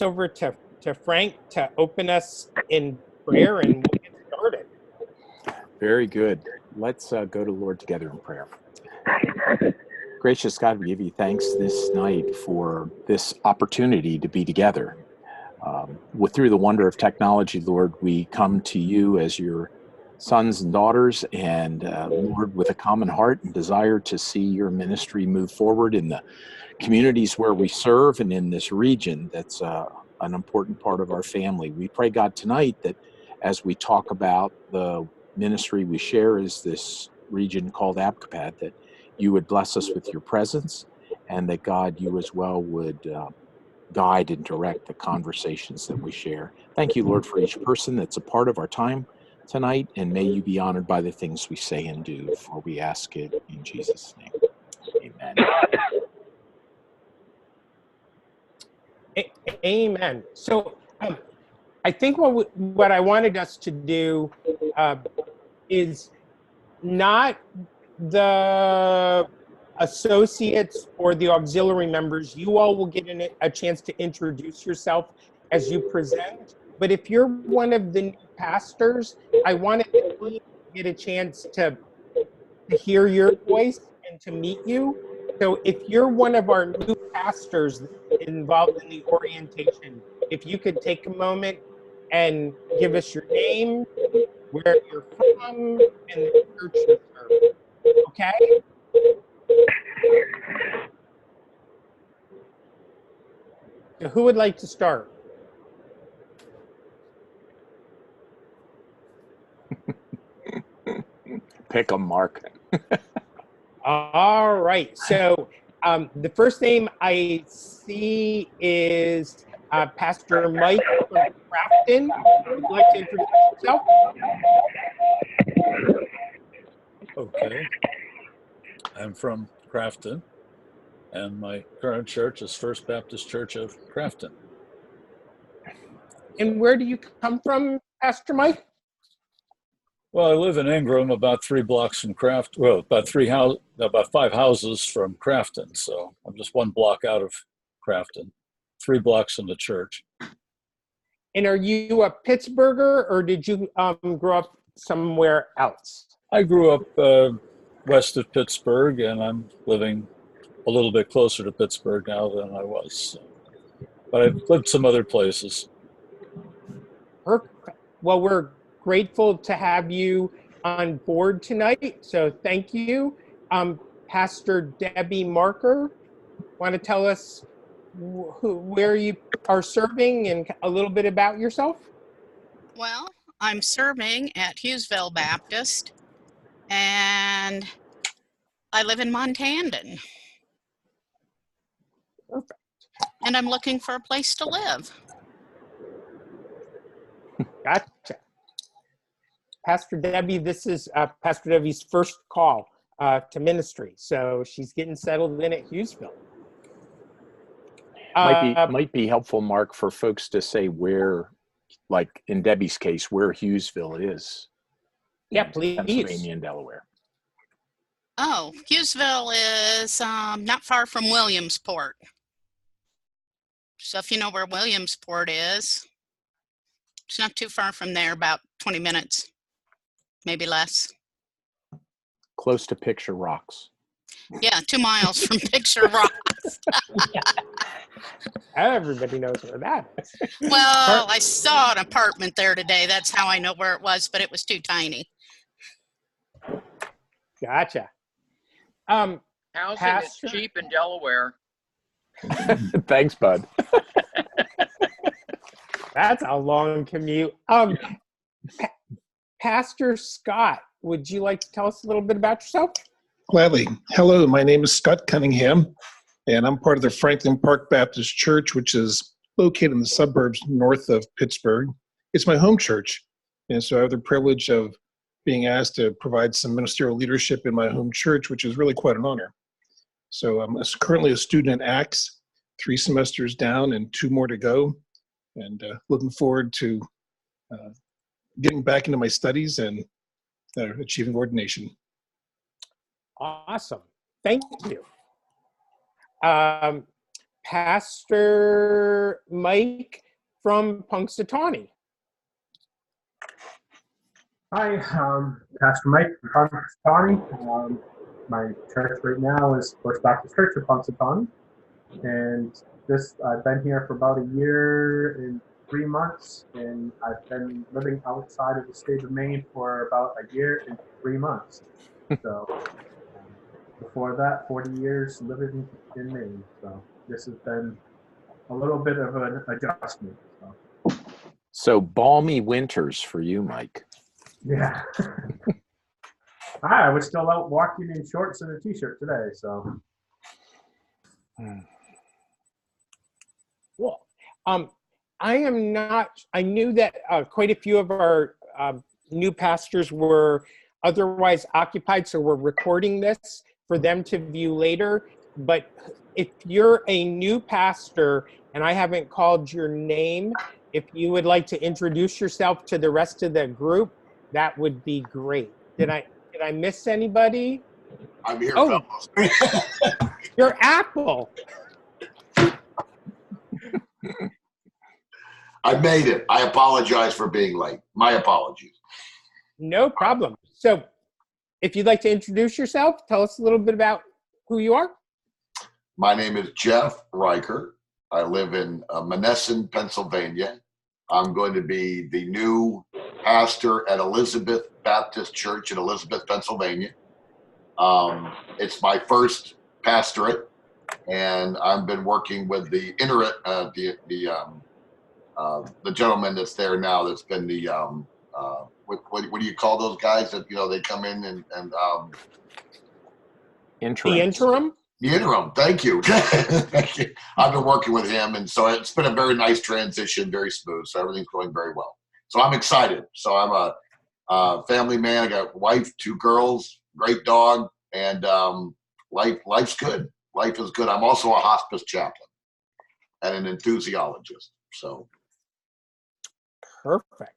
over to Frank to open us in prayer, and we'll get started. Very good. Let's go to the Lord together in prayer. Gracious God, we give you thanks this night for this opportunity to be together. Through the wonder of technology, Lord, we come to you as your sons and daughters, and Lord, with a common heart and desire to see your ministry move forward in the communities where we serve and in this region that's an important part of our family. We pray, God, tonight that as we talk about the ministry we share is this region called ABCOPAD, that you would bless us with your presence, and that, God, you as well would guide and direct the conversations that we share. Thank you, Lord, for each person that's a part of our time tonight, and may you be honored by the things we say and do, for we ask it in Jesus' name. Amen. Amen. So I think what I wanted us to do is not the associates or the auxiliary members. You all will get a chance to introduce yourself as you present. But if you're one of the new pastors, I wanted to get a chance to hear your voice and to meet you. So if you're one of our new pastors involved in the orientation, if you could take a moment and give us your name, where you're from, and the church you serve. Okay? So who would like to start? Pick a Mark. All right. So the first name I see is Pastor Mike from Crafton. Would you like to introduce yourself? Okay. I'm from Crafton, and my current church is First Baptist Church of Crafton. And where do you come from, Pastor Mike? Well, I live in Ingram, about 3 blocks from about 5 houses from Crafton. So I'm just 1 block out of Crafton, 3 blocks from the church. And are you a Pittsburgher, or did you grow up somewhere else? I grew up west of Pittsburgh, and I'm living a little bit closer to Pittsburgh now than I was. But I've lived some other places. Perfect. Well, we're grateful to have you on board tonight, so thank you. Pastor Debbie Marker, want to tell us where you are serving and a little bit about yourself? Well, I'm serving at Hughesville Baptist, and I live in Montandon. Perfect. And I'm looking for a place to live. Gotcha. Pastor Debbie, this is Pastor Debbie's first call to ministry, so she's getting settled in at Hughesville. Might be helpful, Mark, for folks to say where, like in Debbie's case, where Hughesville is. Yeah, please. Pennsylvania and Delaware. Oh, Hughesville is not far from Williamsport. So if you know where Williamsport is, it's not too far from there, about 20 minutes, maybe less. Close to Picture Rocks. Yeah, 2 miles from Picture Rocks. Everybody knows where that is. Well, I saw an apartment there today. That's how I know where it was, but it was too tiny. Gotcha. Housing is cheap in Delaware. Thanks, bud. That's a long commute. Pastor Scott, would you like to tell us a little bit about yourself? Gladly. Hello, my name is Scott Cunningham, and I'm part of the Franklin Park Baptist Church, which is located in the suburbs north of Pittsburgh. It's my home church, and so I have the privilege of being asked to provide some ministerial leadership in my home church, which is really quite an honor. So I'm currently a student at ACTS, 3 semesters down and 2 more to go, and looking forward to getting back into my studies and achieving ordination. Awesome. Thank you. Pastor Mike from Punxsutawney. Hi, Pastor Mike from Punxsutawney. My church right now is First Baptist Church of Punxsutawney, and I've been here for about a year and 3 months, and I've been living outside of the state of Maine for about a year and 3 months. So before that, 40 years living in Maine. So this has been a little bit of an adjustment. So balmy winters for you, Mike. Yeah. I was still out walking in shorts and a t-shirt today, so. Well, I knew that quite a few of our new pastors were otherwise occupied, so we're recording this for them to view later. But if you're a new pastor and I haven't called your name, if you would like to introduce yourself to the rest of the group, that would be great. Did I miss anybody? I'm here, Oh, fellows. you're Apple. I made it. I apologize for being late. My apologies. No problem. So if you'd like to introduce yourself, tell us a little bit about who you are. My name is Jeff Riker. I live in Monessen, Pennsylvania. I'm going to be the new pastor at Elizabeth Baptist Church in Elizabeth, Pennsylvania. It's my first pastorate, and I've been working with the gentleman that's there now. That's been the what do you call those guys that they come in and Interim. The interim. The interim. Thank you. Thank you. I've been working with him, and so it's been a very nice transition, very smooth. So everything's going very well. So I'm excited. So I'm a family man. I got a wife, 2 girls, great dog, and life's good. Life is good. I'm also a hospice chaplain and an enthusiologist. So Perfect.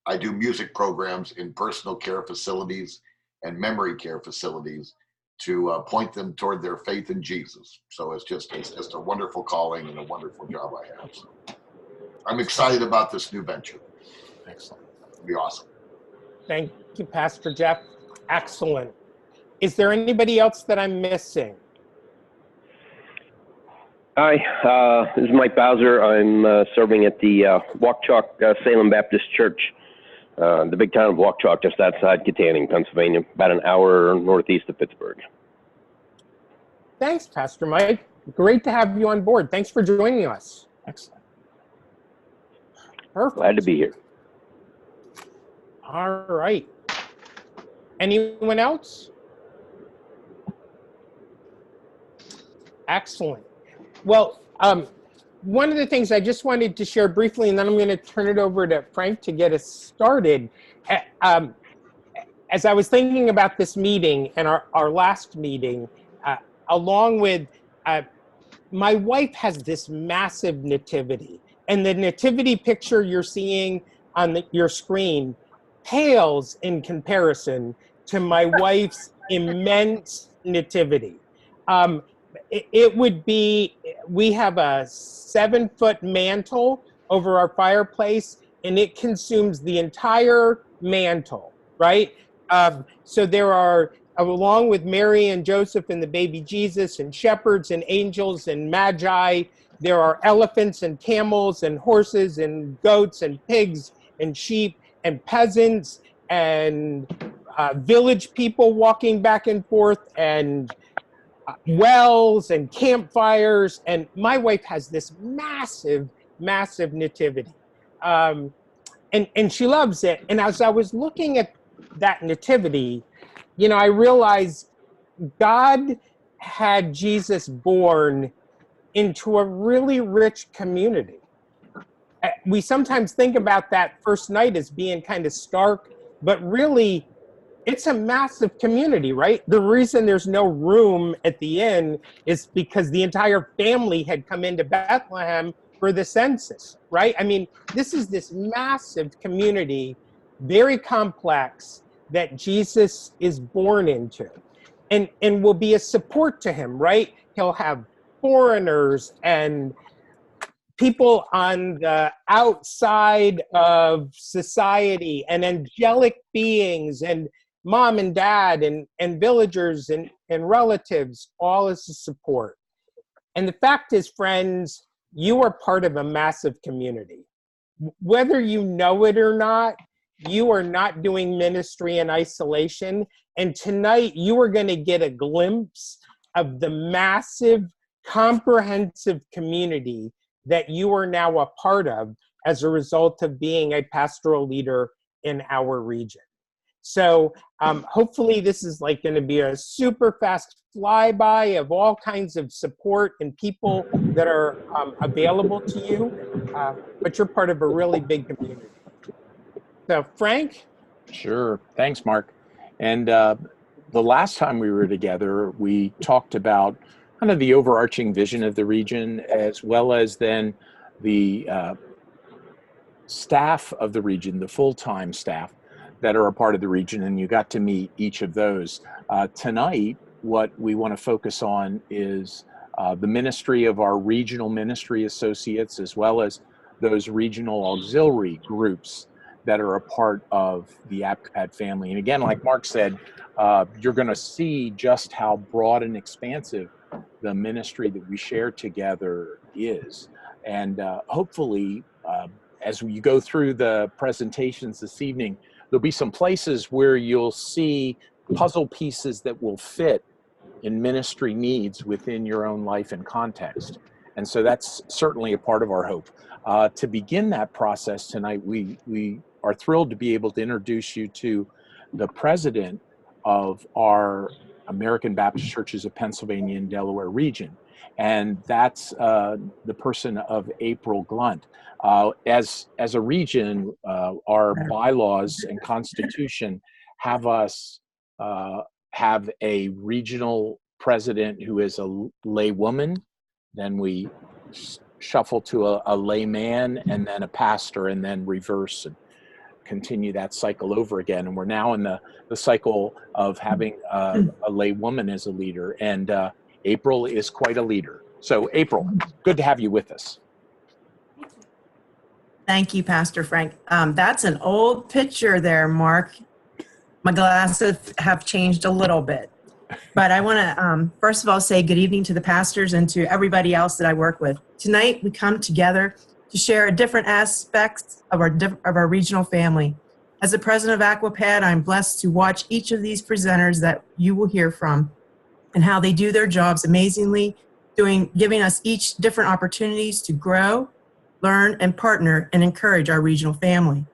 I do music programs in personal care facilities and memory care facilities to point them toward their faith in Jesus. So it's just a wonderful calling and a wonderful job I have. So I'm excited about this new venture. Excellent. It'll be awesome. Thank you, Pastor Jeff. Excellent. Is there anybody else that I'm missing? Hi, this is Mike Bowser. I'm serving at the Waukesha Salem Baptist Church, the big town of Waukesha, just outside Kittanning, Pennsylvania, about an hour northeast of Pittsburgh. Thanks, Pastor Mike. Great to have you on board. Thanks for joining us. Excellent. Perfect. Glad to be here. All right. Anyone else? Excellent. Well, one of the things I just wanted to share briefly, and then I'm going to turn it over to Frank to get us started. As I was thinking about this meeting and our last meeting, along with my wife has this massive nativity, and the nativity picture you're seeing on your screen pales in comparison to my wife's immense nativity. It would be, we have a 7-foot mantle over our fireplace, and it consumes the entire mantle, right? So there are, along with Mary and Joseph and the baby Jesus and shepherds and angels and magi, there are elephants and camels and horses and goats and pigs and sheep and peasants and village people walking back and forth and wells and campfires. And my wife has this massive nativity. And she loves it. And as I was looking at that nativity, I realized God had Jesus born into a really rich community. We sometimes think about that first night as being kind of stark, but really it's a massive community, right? The reason there's no room at the inn is because the entire family had come into Bethlehem for the census, right? I mean, this is this massive community, very complex, that Jesus is born into and will be a support to him, right? He'll have foreigners and people on the outside of society, and angelic beings, and mom and dad, and villagers, and relatives, all as a support. And the fact is, friends, you are part of a massive community. Whether you know it or not, you are not doing ministry in isolation. And tonight you are going to get a glimpse of the massive, comprehensive community that you are now a part of as a result of being a pastoral leader in our region. So hopefully this is like going to be a super fast flyby of all kinds of support and people that are available to you, but you're part of a really big community. So Frank? Sure. Thanks, Mark. And the last time we were together, we talked about kind of the overarching vision of the region, as well as then the staff of the region, the full-time staff that are a part of the region, and you got to meet each of those. Tonight, what we want to focus on is the ministry of our regional ministry associates, as well as those regional auxiliary groups that are a part of the ABCOPAD family. And again, like Mark said, you're going to see just how broad and expansive the ministry that we share together is. And hopefully, as we go through the presentations this evening, there'll be some places where you'll see puzzle pieces that will fit in ministry needs within your own life and context. And so that's certainly a part of our hope. To begin that process tonight, we are thrilled to be able to introduce you to the president of our American Baptist Churches of Pennsylvania and Delaware region. And that's the person of April Glunt. As a region, our bylaws and constitution have us have a regional president who is a lay woman, then we shuffle to a layman, and then a pastor, and then reverse and continue that cycle over again. And we're now in the cycle of having a lay woman as a leader, and April is quite a leader. So April, good to have you with us. Thank you, Pastor Frank. That's an old picture there, Mark. My glasses have changed a little bit. But I want to, first of all, say good evening to the pastors and to everybody else that I work with. Tonight, we come together to share different aspects of our regional family. As the president of ABCOPAD, I'm blessed to watch each of these presenters that you will hear from and how they do their jobs amazingly, giving us each different opportunities to grow, learn, and partner and encourage our regional family.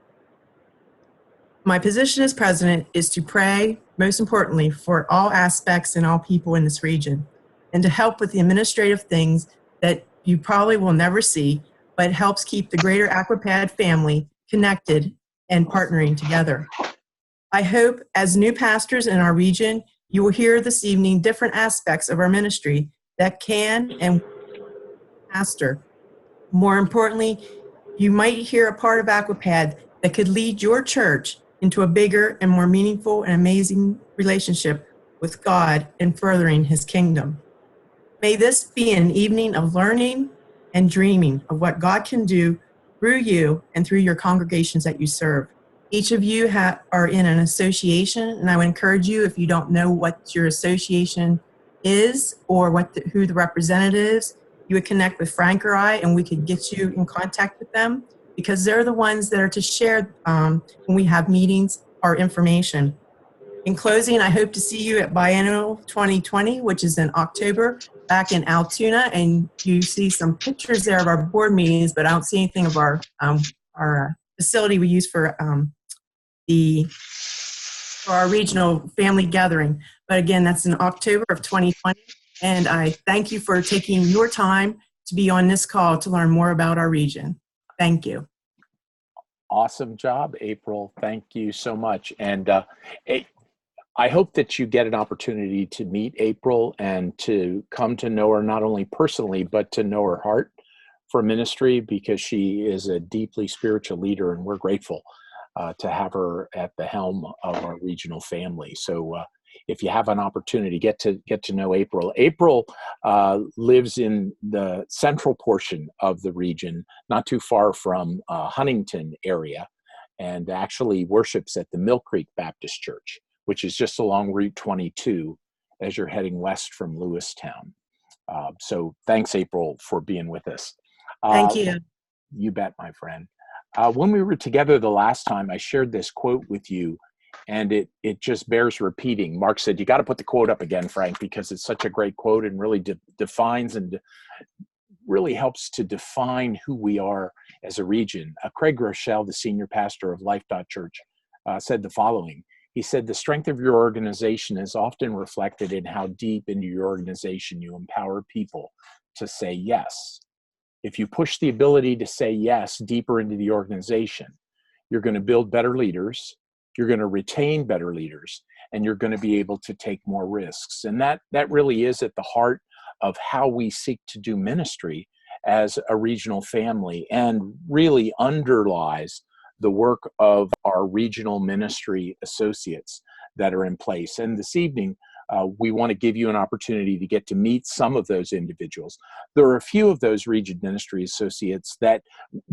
My position as president is to pray, most importantly, for all aspects and all people in this region, and to help with the administrative things that you probably will never see, but helps keep the greater ABCOPAD family connected and partnering together. I hope as new pastors in our region, you will hear this evening different aspects of our ministry that can and pastor. More importantly, you might hear a part of ABCOPAD that could lead your church into a bigger and more meaningful and amazing relationship with God and furthering His kingdom. May this be an evening of learning and dreaming of what God can do through you and through your congregations that you serve. Each of you are in an association, and I would encourage you, if you don't know what your association is or who the representatives, you would connect with Frank or I, and we could get you in contact with them, because they're the ones that are to share when we have meetings our information. In closing, I hope to see you at Biennial 2020, which is in October, back in Altoona, and you see some pictures there of our board meetings, but I don't see anything of our facility we use for our regional family gathering. But again, that's in October of 2020, and I thank you for taking your time to be on this call to learn more about our region. Thank you. Awesome job, April. Thank you so much. And I hope that you get an opportunity to meet April and to come to know her not only personally, but to know her heart for ministry, because she is a deeply spiritual leader, and we're grateful to have her at the helm of our regional family. So if you have an opportunity, get to know April. April lives in the central portion of the region, not too far from Huntington area, and actually worships at the Mill Creek Baptist Church, which is just along Route 22 as you're heading west from Lewistown. So thanks, April, for being with us. Thank you. You bet, my friend. When we were together the last time, I shared this quote with you, and it just bears repeating. Mark said, you got to put the quote up again, Frank, because it's such a great quote and really defines and really helps to define who we are as a region. Craig Rochelle, the senior pastor of Life Church, said the following. He said, the strength of your organization is often reflected in how deep into your organization you empower people to say yes. If you push the ability to say yes deeper into the organization, you're going to build better leaders, you're going to retain better leaders, and you're going to be able to take more risks. And that really is at the heart of how we seek to do ministry as a regional family, and really underlies the work of our regional ministry associates that are in place. And this evening, we want to give you an opportunity to get to meet some of those individuals. There are a few of those region ministry associates that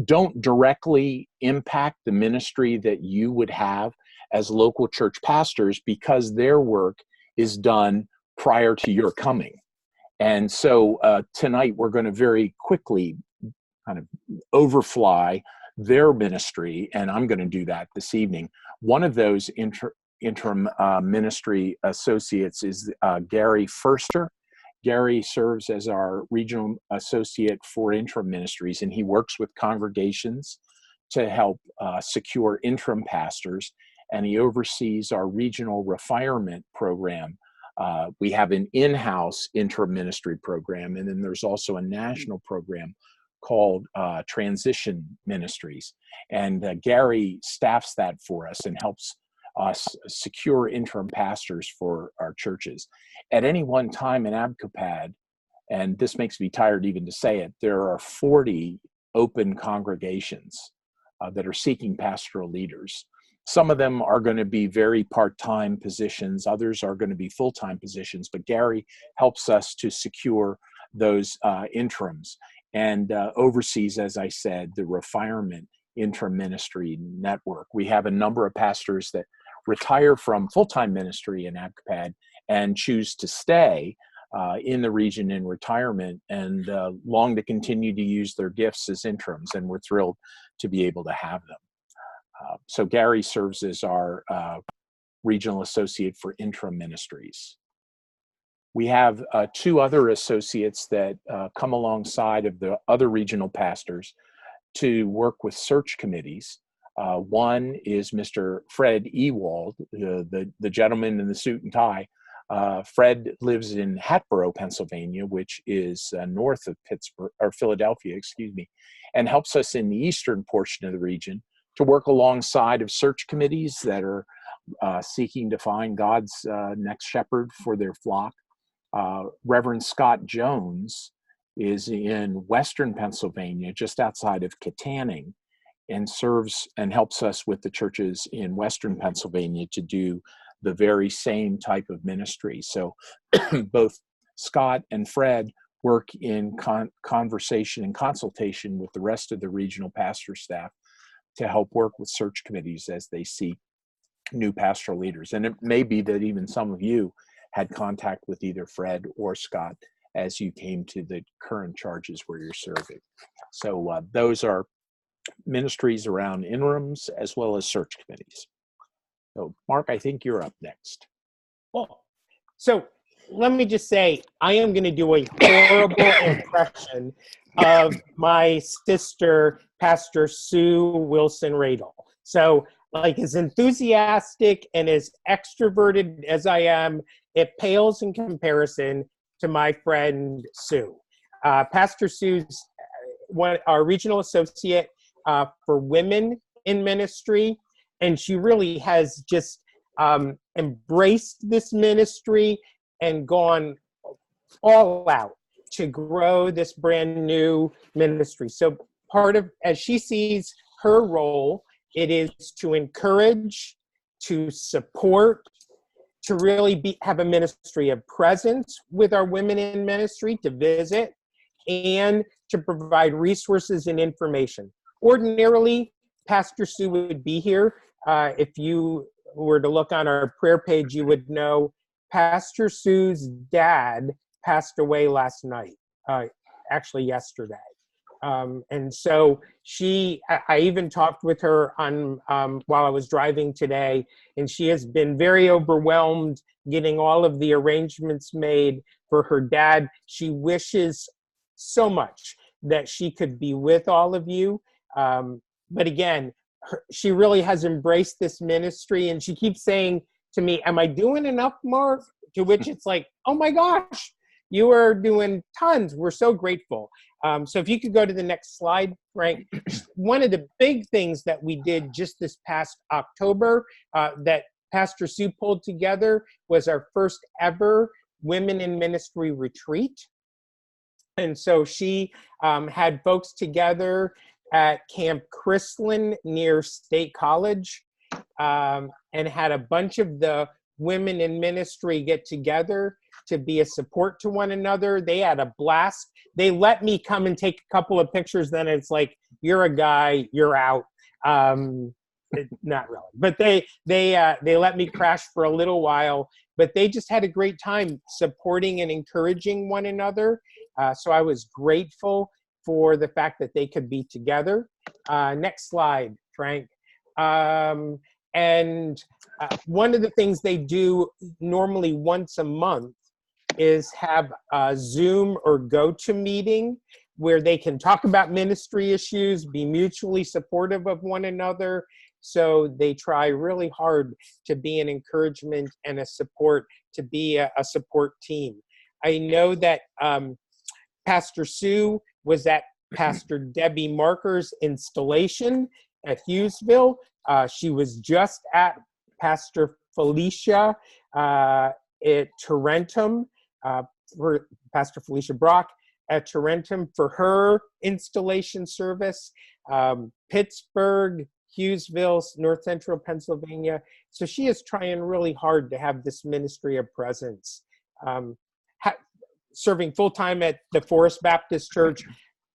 don't directly impact the ministry that you would have as local church pastors, because their work is done prior to your coming. And so tonight we're going to very quickly kind of overfly their ministry, and I'm going to do that this evening. One of those interim ministry associates is Gary Furster. Gary serves as our regional associate for interim ministries, and he works with congregations to help secure interim pastors, and he oversees our regional refinement program. We have an in-house interim ministry program, and then there's also a national program called Transition Ministries. And Gary staffs that for us and helps us secure interim pastors for our churches. At any one time in ABCOPAD, and this makes me tired even to say it, there are 40 open congregations that are seeking pastoral leaders. Some of them are going to be very part-time positions, others are going to be full-time positions, but Gary helps us to secure those interims and oversees, as I said, the refinement interim ministry network. We have a number of pastors that retire from full-time ministry in ABCOPAD and choose to stay in the region in retirement and long to continue to use their gifts as interims, and we're thrilled to be able to have them. So Gary serves as our regional associate for interim ministries. We have two other associates that come alongside of the other regional pastors to work with search committees. One is Mr. Fred Ewald, the gentleman in the suit and tie. Fred lives in Hatboro, Pennsylvania, which is north of Pittsburgh, or Philadelphia, excuse me, and helps us in the eastern portion of the region to work alongside of search committees that are seeking to find God's next shepherd for their flock. Reverend Scott Jones is in western Pennsylvania, just outside of Kittanning, and serves and helps us with the churches in western Pennsylvania to do the very same type of ministry. So both Scott and Fred work in conversation and consultation with the rest of the regional pastor staff to help work with search committees as they seek new pastoral leaders. And it may be that even some of you had contact with either Fred or Scott as you came to the current charges where you're serving. So those are ministries around interims as well as search committees. So Mark, I think you're up next. Well, so let me just say, I am going to do a horrible impression of my sister, Pastor Sue Wilson Radel. So, like, as enthusiastic and as extroverted as I am, it pales in comparison to my friend Sue. Pastor Sue's our regional associate for women in ministry, and she really has just embraced this ministry and gone all out to grow this brand new ministry. So part of, as she sees her role, it is to encourage, to support, to really have a ministry of presence with our women in ministry, to visit, and to provide resources and information. Ordinarily, Pastor Sue would be here. If you were to look on our prayer page, you would know Pastor Sue's dad passed away last night, actually yesterday. And so I even talked with her on while I was driving today, and she has been very overwhelmed getting all of the arrangements made for her dad. She wishes so much that she could be with all of you. But again, she really has embraced this ministry, and she keeps saying to me, am I doing enough, Mark? To which it's like, oh my gosh, you are doing tons. We're so grateful. So if you could go to the next slide, Frank. One of the big things that we did just this past October that Pastor Sue pulled together was our first ever Women in Ministry retreat. And so she had folks together at Camp Chrislin near State College, and had a bunch of the women in ministry get together to be a support to one another. They had a blast. They let me come and take a couple of pictures. Then it's like, you're a guy, you're out. Not really, but they let me crash for a little while. But they just had a great time supporting and encouraging one another. So I was grateful for the fact that they could be together. Next slide, Frank. And one of the things they do normally once a month is have a Zoom or go-to meeting where they can talk about ministry issues, be mutually supportive of one another. So they try really hard to be an encouragement and a support, to be a support team. I know that Pastor Sue was at Pastor Debbie Marker's installation at Hughesville. She was just at Pastor Felicia at Tarentum, for Pastor Felicia Brock at Tarentum for her installation service. Pittsburgh, Hughesville, North Central Pennsylvania. So she is trying really hard to have this ministry of presence. Serving full-time at the Forest Baptist Church,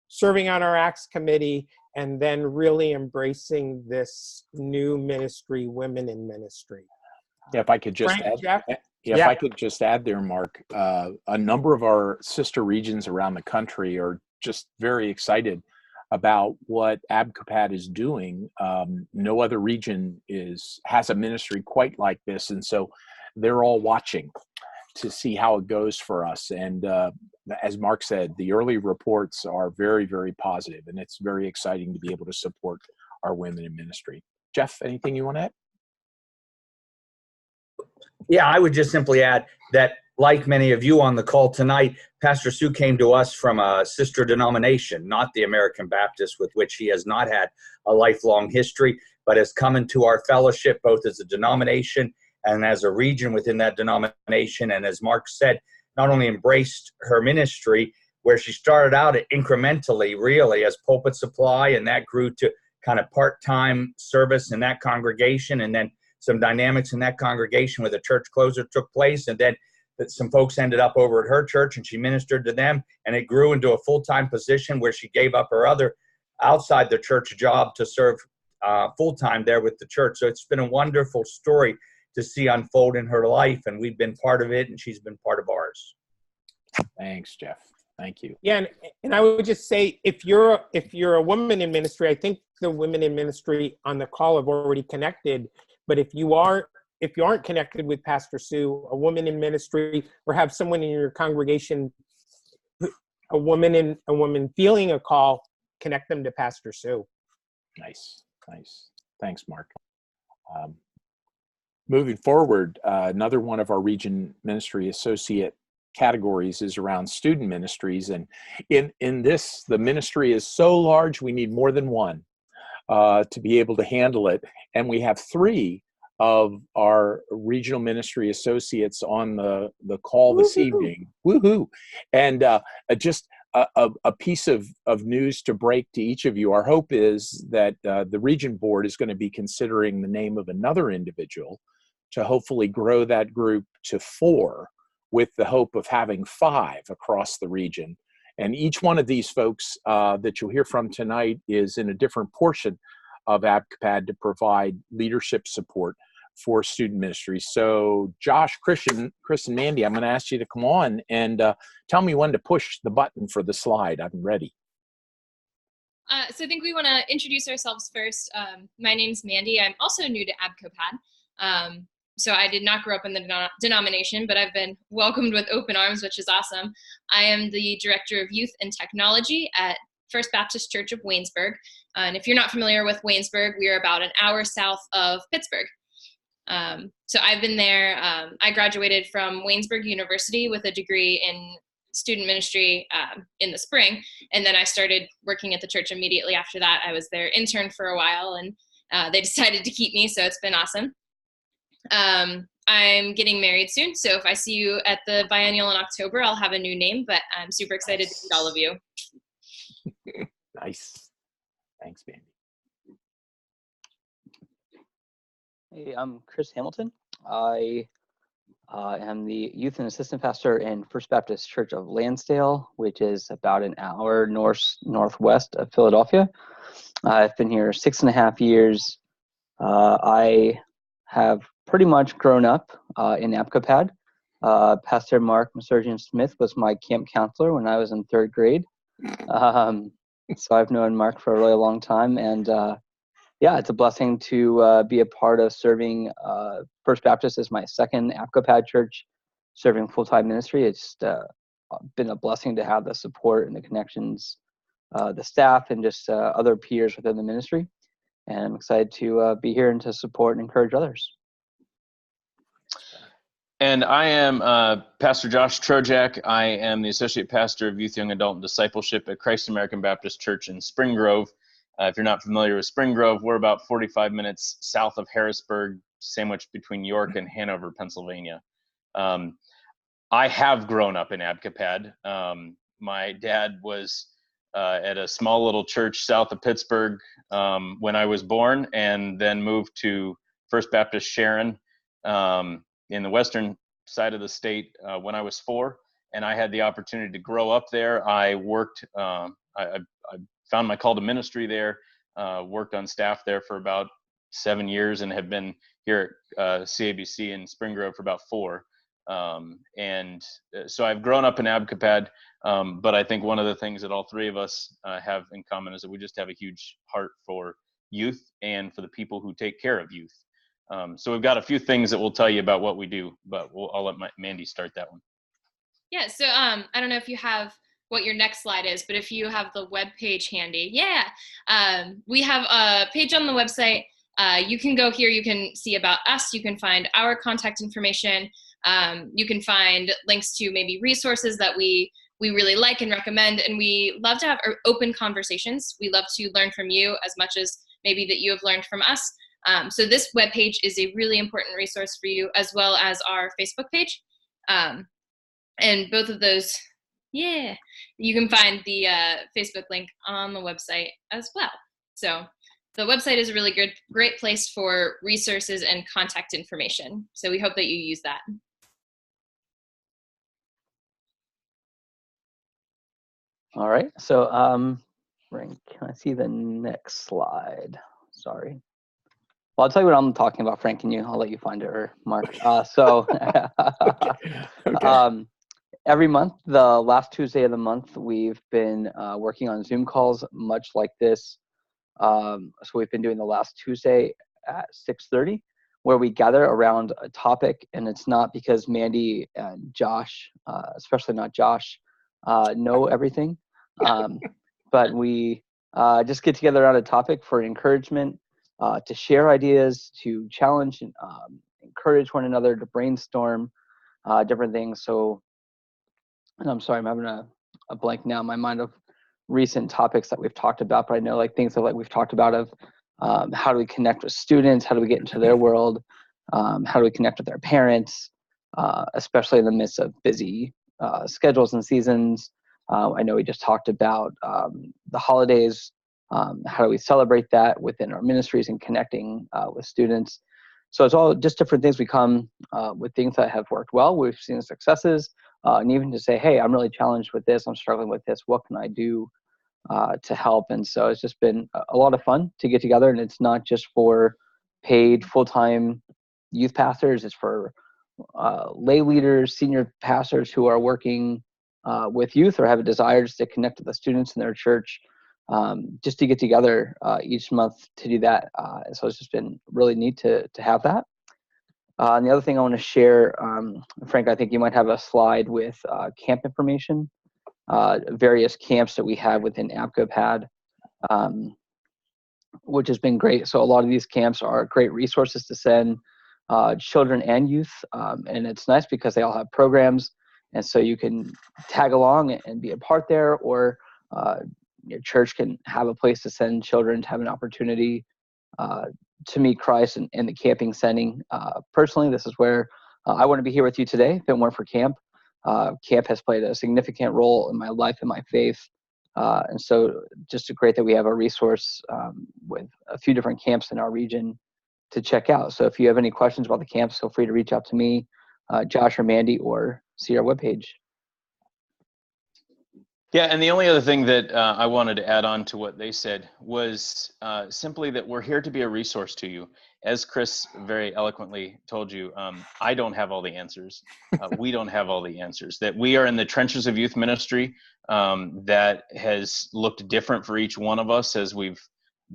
serving on our Acts committee, and then really embracing this new ministry, Women in Ministry. Yeah, if I could just Frank, add, Jeff? if I could just add there, Mark, a number of our sister regions around the country are just very excited about what ABCOPAD is doing. No other region has a ministry quite like this, and so they're all watching to see how it goes for us. And as Mark said, the early reports are very, very positive, and it's very exciting to be able to support our women in ministry. Jeff, anything you want to add? Yeah, I would just simply add that, like many of you on the call tonight, Pastor Sue came to us from a sister denomination, not the American Baptist, with which he has not had a lifelong history, but has come into our fellowship both as a denomination and as a region within that denomination. And as Mark said, not only embraced her ministry, where she started out incrementally, really, as pulpit supply, and that grew to kind of part-time service in that congregation, and then some dynamics in that congregation where the church closure took place, and then some folks ended up over at her church and she ministered to them, and it grew into a full-time position where she gave up her other outside the church job to serve full-time there with the church. So it's been a wonderful story to see unfold in her life, and we've been part of it, and she's been part of ours. Thanks, Jeff. Thank you. Yeah, and I would just say, if you're a woman in ministry, I think the women in ministry on the call have already connected. But if you aren't connected with Pastor Sue, a woman in ministry, or have someone in your congregation, a woman feeling a call, connect them to Pastor Sue. Nice. Thanks, Mark. Moving forward, another one of our region ministry associate categories is around student ministries. And in this, the ministry is so large, we need more than one to be able to handle it. And we have 3 of our regional ministry associates on the call this evening. Woohoo! And just a piece of news to break to each of you. Our hope is that the region board is going to be considering the name of another individual to hopefully grow that group to 4, with the hope of having 5 across the region. And each one of these folks that you'll hear from tonight is in a different portion of ABCOPAD to provide leadership support for student ministries. So Josh, Chris, and Mandy, I'm going to ask you to come on and tell me when to push the button for the slide. I'm ready. So I think we want to introduce ourselves first. My name's Mandy. I'm also new to ABCOPAD. So I did not grow up in the denomination, but I've been welcomed with open arms, which is awesome. I am the Director of Youth and Technology at First Baptist Church of Waynesburg. And if you're not familiar with Waynesburg, we are about an hour south of Pittsburgh. So I've been there. I graduated from Waynesburg University with a degree in student ministry in the spring, and then I started working at the church immediately after that. I was their intern for a while, and they decided to keep me, so it's been awesome. I'm getting married soon, so if I see you at the biennial in October, I'll have a new name, but I'm super excited to meet all of you. Nice. Thanks, Mandy. Hey, I'm Chris Hamilton. I am the youth and assistant pastor in First Baptist Church of Lansdale, which is about an hour northwest of Philadelphia. I've been here 6.5 years. I have pretty much grown up in ABCOPAD. Pastor Mark Masurgeon Smith was my camp counselor when I was in 3rd grade. So I've known Mark for a really long time, and yeah, it's a blessing to be a part of serving. First Baptist is my 2nd ABCOPAD church, serving full-time ministry. It's been a blessing to have the support and the connections, the staff, and just other peers within the ministry. And I'm excited to be here and to support and encourage others. And I am Pastor Josh Trojak. I am the Associate Pastor of Youth, Young Adult, and Discipleship at Christ American Baptist Church in Spring Grove. If you're not familiar with Spring Grove, we're about 45 minutes south of Harrisburg, sandwiched between York and Hanover, Pennsylvania. I have grown up in ABCOPAD. My dad was at a small little church south of Pittsburgh when I was born, and then moved to First Baptist Sharon in the western side of the state when I was 4, and I had the opportunity to grow up there. I worked, I found my call to ministry there, worked on staff there for about 7 years, and have been here at CABC in Spring Grove for about 4. And so I've grown up in ABCOPAD, but I think one of the things that all 3 of us have in common is that we just have a huge heart for youth and for the people who take care of youth. So we've got a few things that we'll tell you about what we do, but I'll let Mandy start that one. Yeah, so I don't know if you have what your next slide is, but if you have the web page handy, we have a page on the website. You can go here, you can see about us, you can find our contact information, you can find links to maybe resources that we really like and recommend, and we love to have open conversations. We love to learn from you as much as maybe that you have learned from us. So this webpage is a really important resource for you, as well as our Facebook page. And both of those, you can find the Facebook link on the website as well. So the website is a really great place for resources and contact information. So we hope that you use that. All right, so can I see the next slide? Sorry. Well, I'll tell you what I'm talking about, Frank, and I'll let you find it, or Mark. Okay. Every month, the last Tuesday of the month, we've been working on Zoom calls much like this. So we've been doing the last Tuesday at 6:30, where we gather around a topic, and it's not because Mandy and Josh, especially not Josh, know everything, but we just get together around a topic for encouragement, to share ideas, to challenge and encourage one another, to brainstorm different things. So, and I'm sorry, I'm having a blank now in my mind of recent topics that we've talked about, but I know things that we've talked about of how do we connect with students, how do we get into their world, how do we connect with their parents, especially in the midst of busy schedules and seasons. I know we just talked about the holidays. How do we celebrate that within our ministries and connecting with students? So it's all just different things. We come with things that have worked well. We've seen successes, and even to say, hey, I'm really challenged with this. I'm struggling with this. What can I do to help? And so it's just been a lot of fun to get together. And it's not just for paid full-time youth pastors. It's for lay leaders, senior pastors who are working with youth or have a desire just to connect with the students in their church, just to get together each month to do that. So it's just been really neat to have that. And the other thing I want to share, Frank, I think you might have a slide with camp information, various camps that we have within ABCOPAD, which has been great. So a lot of these camps are great resources to send children and youth, and it's nice because they all have programs, and so you can tag along and be a part there, or your church can have a place to send children to have an opportunity to meet Christ in the camping setting. Personally, this is where I want to be here with you today. If it weren't for camp, camp has played a significant role in my life and my faith. And so just great that we have a resource with a few different camps in our region to check out. So if you have any questions about the camps, feel free to reach out to me, Josh or Mandy, or see our webpage. Yeah, and the only other thing that I wanted to add on to what they said was simply that we're here to be a resource to you. As Chris very eloquently told you, I don't have all the answers. We don't have all the answers. That we are in the trenches of youth ministry that has looked different for each one of us as we've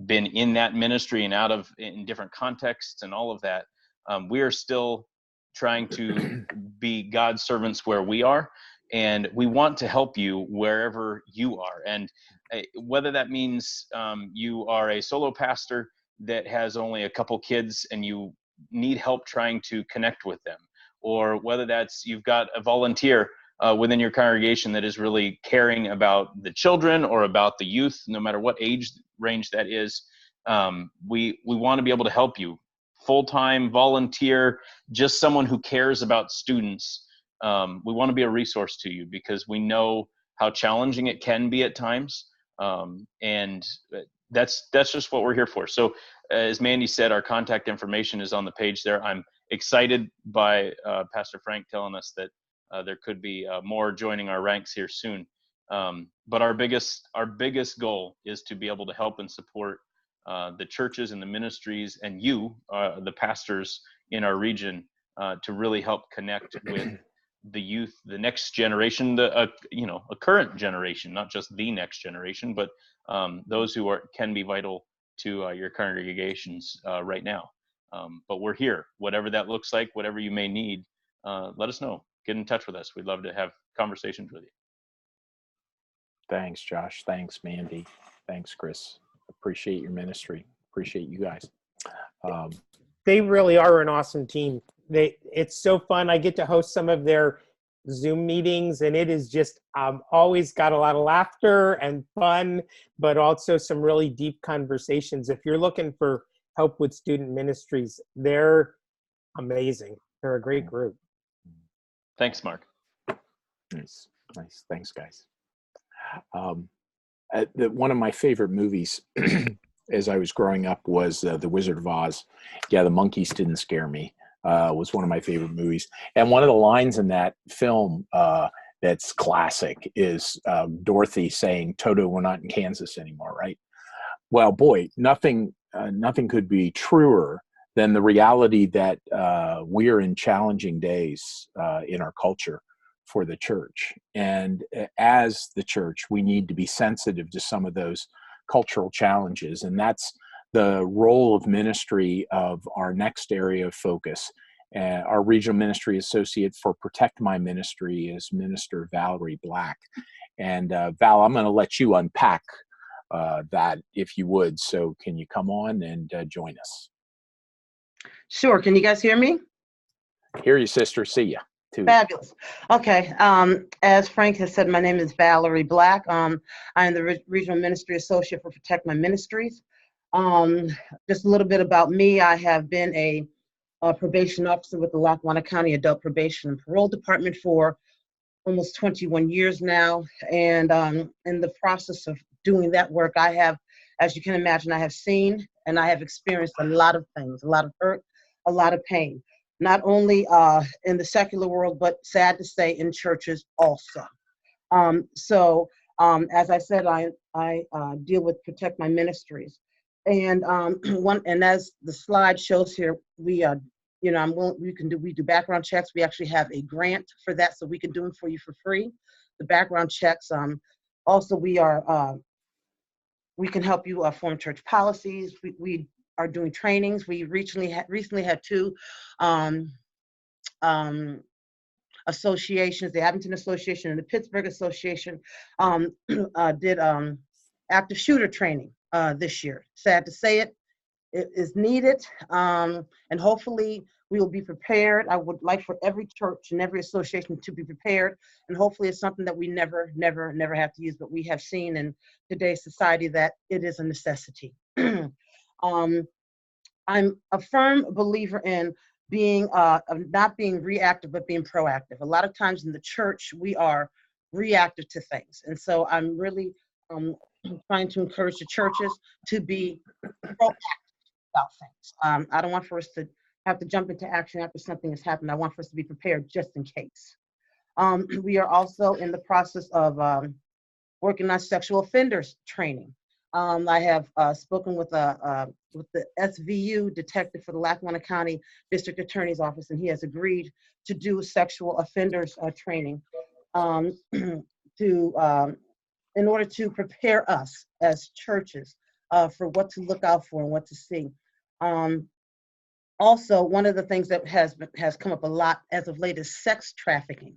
been in that ministry and in different contexts and all of that. We are still trying to be God's servants where we are. And we want to help you wherever you are. And whether that means you are a solo pastor that has only a couple kids and you need help trying to connect with them, or whether that's you've got a volunteer within your congregation that is really caring about the children or about the youth, no matter what age range that is, we want to be able to help you. Full-time, volunteer, just someone who cares about students. We want to be a resource to you because we know how challenging it can be at times. And that's just what we're here for. So as Mandy said, our contact information is on the page there. I'm excited by Pastor Frank telling us that there could be more joining our ranks here soon. But our biggest goal is to be able to help and support the churches and the ministries and you, the pastors in our region, to really help connect with the youth, the next generation, a current generation, not just the next generation, but those who can be vital to your congregations right now. But we're here, whatever that looks like, whatever you may need, let us know. Get in touch with us. We'd love to have conversations with you. Thanks, Josh. Thanks, Mandy. Thanks, Chris. Appreciate your ministry. Appreciate you guys. They really are an awesome team. It's so fun. I get to host some of their Zoom meetings, and it is just always got a lot of laughter and fun, but also some really deep conversations. If you're looking for help with student ministries, they're amazing. They're a great group. Thanks, Mark. Nice. Thanks, guys. One of my favorite movies as I was growing up was The Wizard of Oz. Yeah, the monkeys didn't scare me. Was one of my favorite movies. And one of the lines in that film that's classic is Dorothy saying, "Toto, we're not in Kansas anymore," right? Well, boy, nothing could be truer than the reality that we are in challenging days in our culture for the church. And as the church, we need to be sensitive to some of those cultural challenges. And that's the role of ministry of our next area of focus. Our regional ministry associate for Protect My Ministry is Minister Valerie Black. And Val, I'm going to let you unpack that if you would. So can you come on and join us? Sure. Can you guys hear me? Hear you, sister. See ya. Too. Fabulous. Okay. As Frank has said, my name is Valerie Black. I am the Regional Ministry Associate for Protect My Ministries. Just a little bit about me. I have been a probation officer with the Lackawanna County Adult Probation and Parole Department for almost 21 years now. And in the process of doing that work, I have, as you can imagine, I have seen and I have experienced a lot of things, a lot of hurt, a lot of pain, not only in the secular world, but sad to say in churches also. As I said, I deal with Protect My Ministries, and and as the slide shows here, we we do background checks. We actually have a grant for that, so we can do them for you for free. The background checks. Also, we can help you form church policies. We are doing trainings. We recently had two associations, the Abington Association and the Pittsburgh Association, did active shooter training this year. Sad to say it is needed, and hopefully we will be prepared. I would like for every church and every association to be prepared, and hopefully it's something that we never have to use, but we have seen in today's society that it is a necessity. I'm a firm believer in being not being reactive, but being proactive. A lot of times in the church, we are reactive to things. And so I'm really trying to encourage the churches to be proactive about things. I don't want for us to have to jump into action after something has happened. I want for us to be prepared just in case. We are also in the process of working on sexual offenders training. I have spoken with the SVU detective for the Lackawanna County District Attorney's Office, and he has agreed to do sexual offenders training in order to prepare us as churches for what to look out for and what to see. Also, one of the things that has come up a lot as of late is sex trafficking.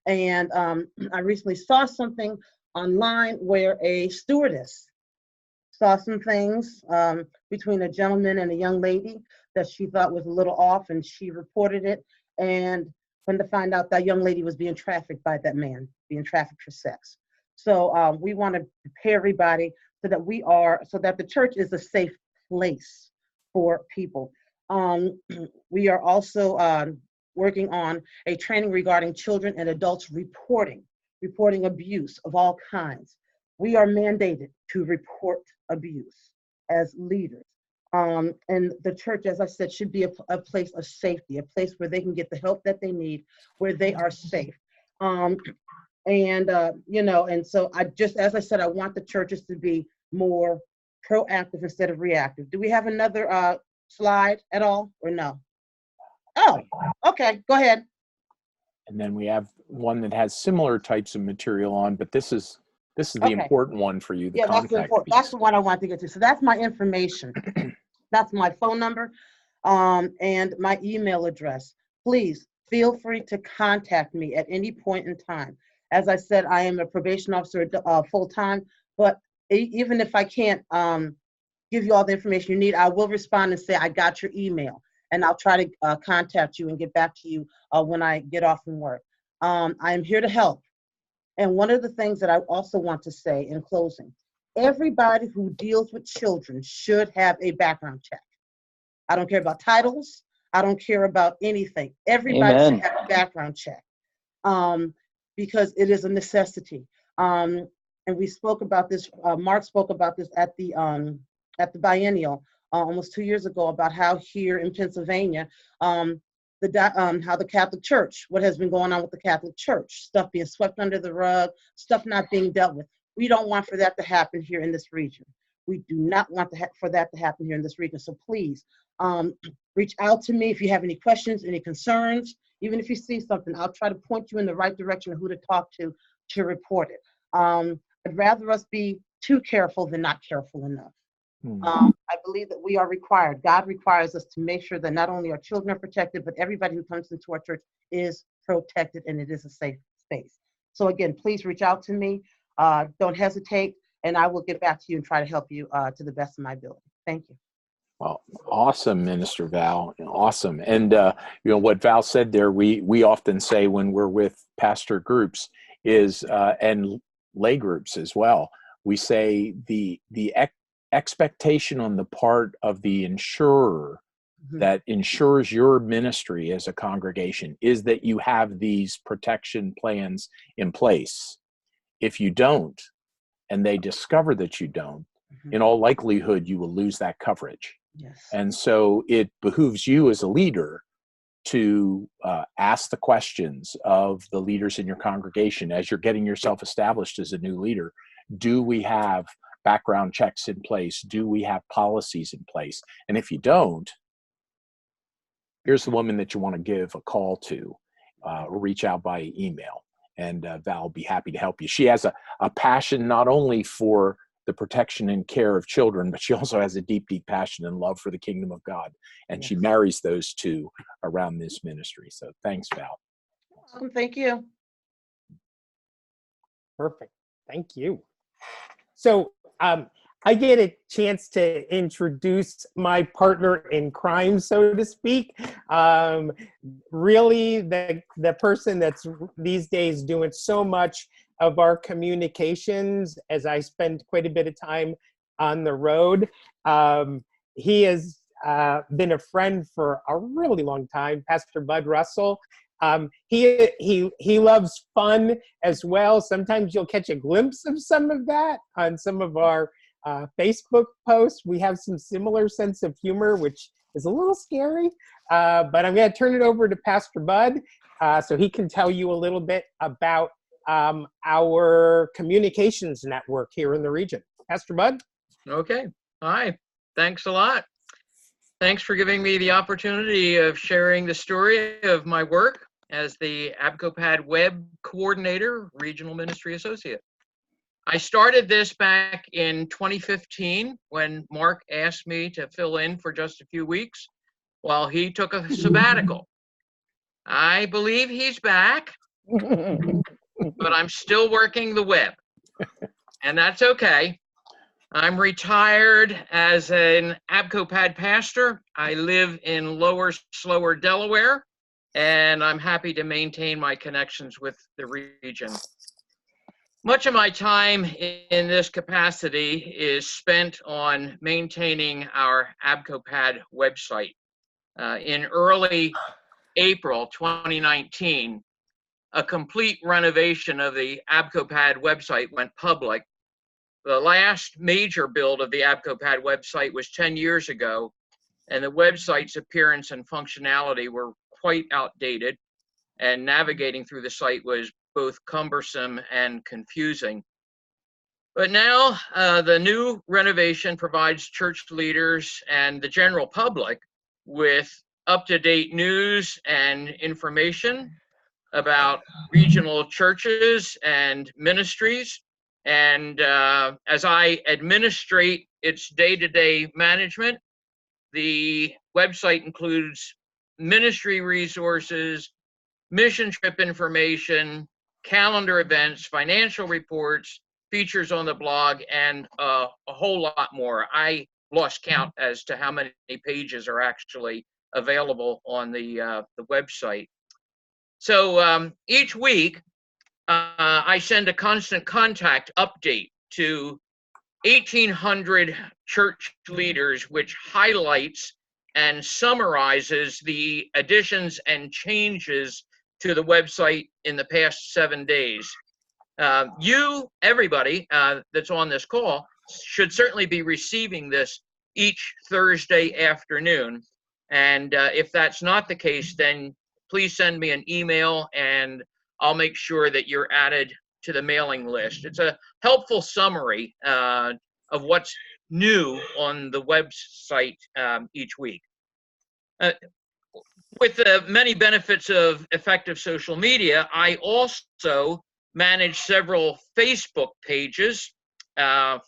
And I recently saw something online where a stewardess saw some things between a gentleman and a young lady that she thought was a little off, and she reported it, and come to find out that young lady was being trafficked by that man, being trafficked for sex. So we want to prepare everybody so that the church is a safe place for people. We are also working on a training regarding children and adults reporting abuse of all kinds. We are mandated to report abuse as leaders. And the church, as I said, should be a place of safety, a place where they can get the help that they need, where they are safe. And so as I said, I want the churches to be more proactive instead of reactive. Do we have another slide at all or no? Oh, okay, go ahead. And then we have one that has similar types of material on, but this is the important one for you, the contact piece. That's the one I want to get to. So that's my information. That's my phone number and my email address. Please feel free to contact me at any point in time. As I said, I am a probation officer full-time, but even if I can't give you all the information you need, I will respond and say, I got your email, and I'll try to contact you and get back to you when I get off from work. I am here to help. And one of the things that I also want to say in closing, everybody who deals with children should have a background check. I don't care about titles. I don't care about anything. Everybody should have a background check because it is a necessity. And we spoke about this, Mark spoke about this at the biennial almost 2 years ago about how here in Pennsylvania, how the Catholic Church, what has been going on with the Catholic Church, stuff being swept under the rug, stuff not being dealt with. We don't want for that to happen here in this region. We do not want for that to happen here in this region. So please reach out to me if you have any questions, any concerns. Even if you see something, I'll try to point you in the right direction of who to talk to report it. I'd rather us be too careful than not careful enough. I believe that we are required. God requires us to make sure that not only our children are protected, but everybody who comes into our church is protected and it is a safe space. So again, please reach out to me. Don't hesitate, and I will get back to you and try to help you to the best of my ability. Thank you. Well, awesome, Minister Val. Awesome. And what Val said there, we often say when we're with pastor groups is and lay groups as well. We say the expectation on the part of the insurer that insures your ministry as a congregation is that you have these protection plans in place. If you don't, and they discover that you don't, in all likelihood, you will lose that coverage. Yes. And so it behooves you as a leader to ask the questions of the leaders in your congregation as you're getting yourself established as a new leader. Do we have background checks in place? Do we have policies in place? And if you don't, here's the woman that you want to give a call to, or reach out by email, and Val will be happy to help you. She has a passion not only for the protection and care of children, but she also has a deep, deep passion and love for the kingdom of God. And she marries those two around this ministry. So thanks, Val. Thank you. Perfect. Thank you. So I get a chance to introduce my partner in crime, so to speak. Really, the person that's these days doing so much of our communications, as I spend quite a bit of time on the road. He has been a friend for a really long time, Pastor Bud Russell. He loves fun as well. Sometimes you'll catch a glimpse of some of that on some of our Facebook posts. We have some similar sense of humor, which is a little scary, but I'm going to turn it over to Pastor Bud so he can tell you a little bit about our communications network here in the region. Pastor Bud? Okay. Hi. Thanks a lot. Thanks for giving me the opportunity of sharing the story of my work as the ABCOPAD Web Coordinator, Regional Ministry Associate. I started this back in 2015 when Mark asked me to fill in for just a few weeks while he took a sabbatical. I believe he's back, but I'm still working the web, and that's okay. I'm retired as an ABCOPAD pastor. I live in Lower Slower, Delaware, and I'm happy to maintain my connections with the region. Much of my time in this capacity is spent on maintaining our ABCOPAD website. In early April 2019, a complete renovation of the ABCOPAD website went public. The last major build of the ABCOPAD website was 10 years ago, and the website's appearance and functionality were quite outdated, and navigating through the site was both cumbersome and confusing. But now the new renovation provides church leaders and the general public with up-to-date news and information about regional churches and ministries. And as I administrate its day-to-day management, the website includes ministry resources, mission trip information, calendar events, financial reports, features on the blog, and a whole lot more. I lost count as to how many pages are actually available on the website. So each week, I send a constant contact update to 1,800 church leaders, which highlights and summarizes the additions and changes to the website in the past 7 days. Everybody that's on this call, should certainly be receiving this each Thursday afternoon. And if that's not the case, then please send me an email and I'll make sure that you're added to the mailing list. It's a helpful summary of what's new on the website each week. With the many benefits of effective social media, I also manage several Facebook pages.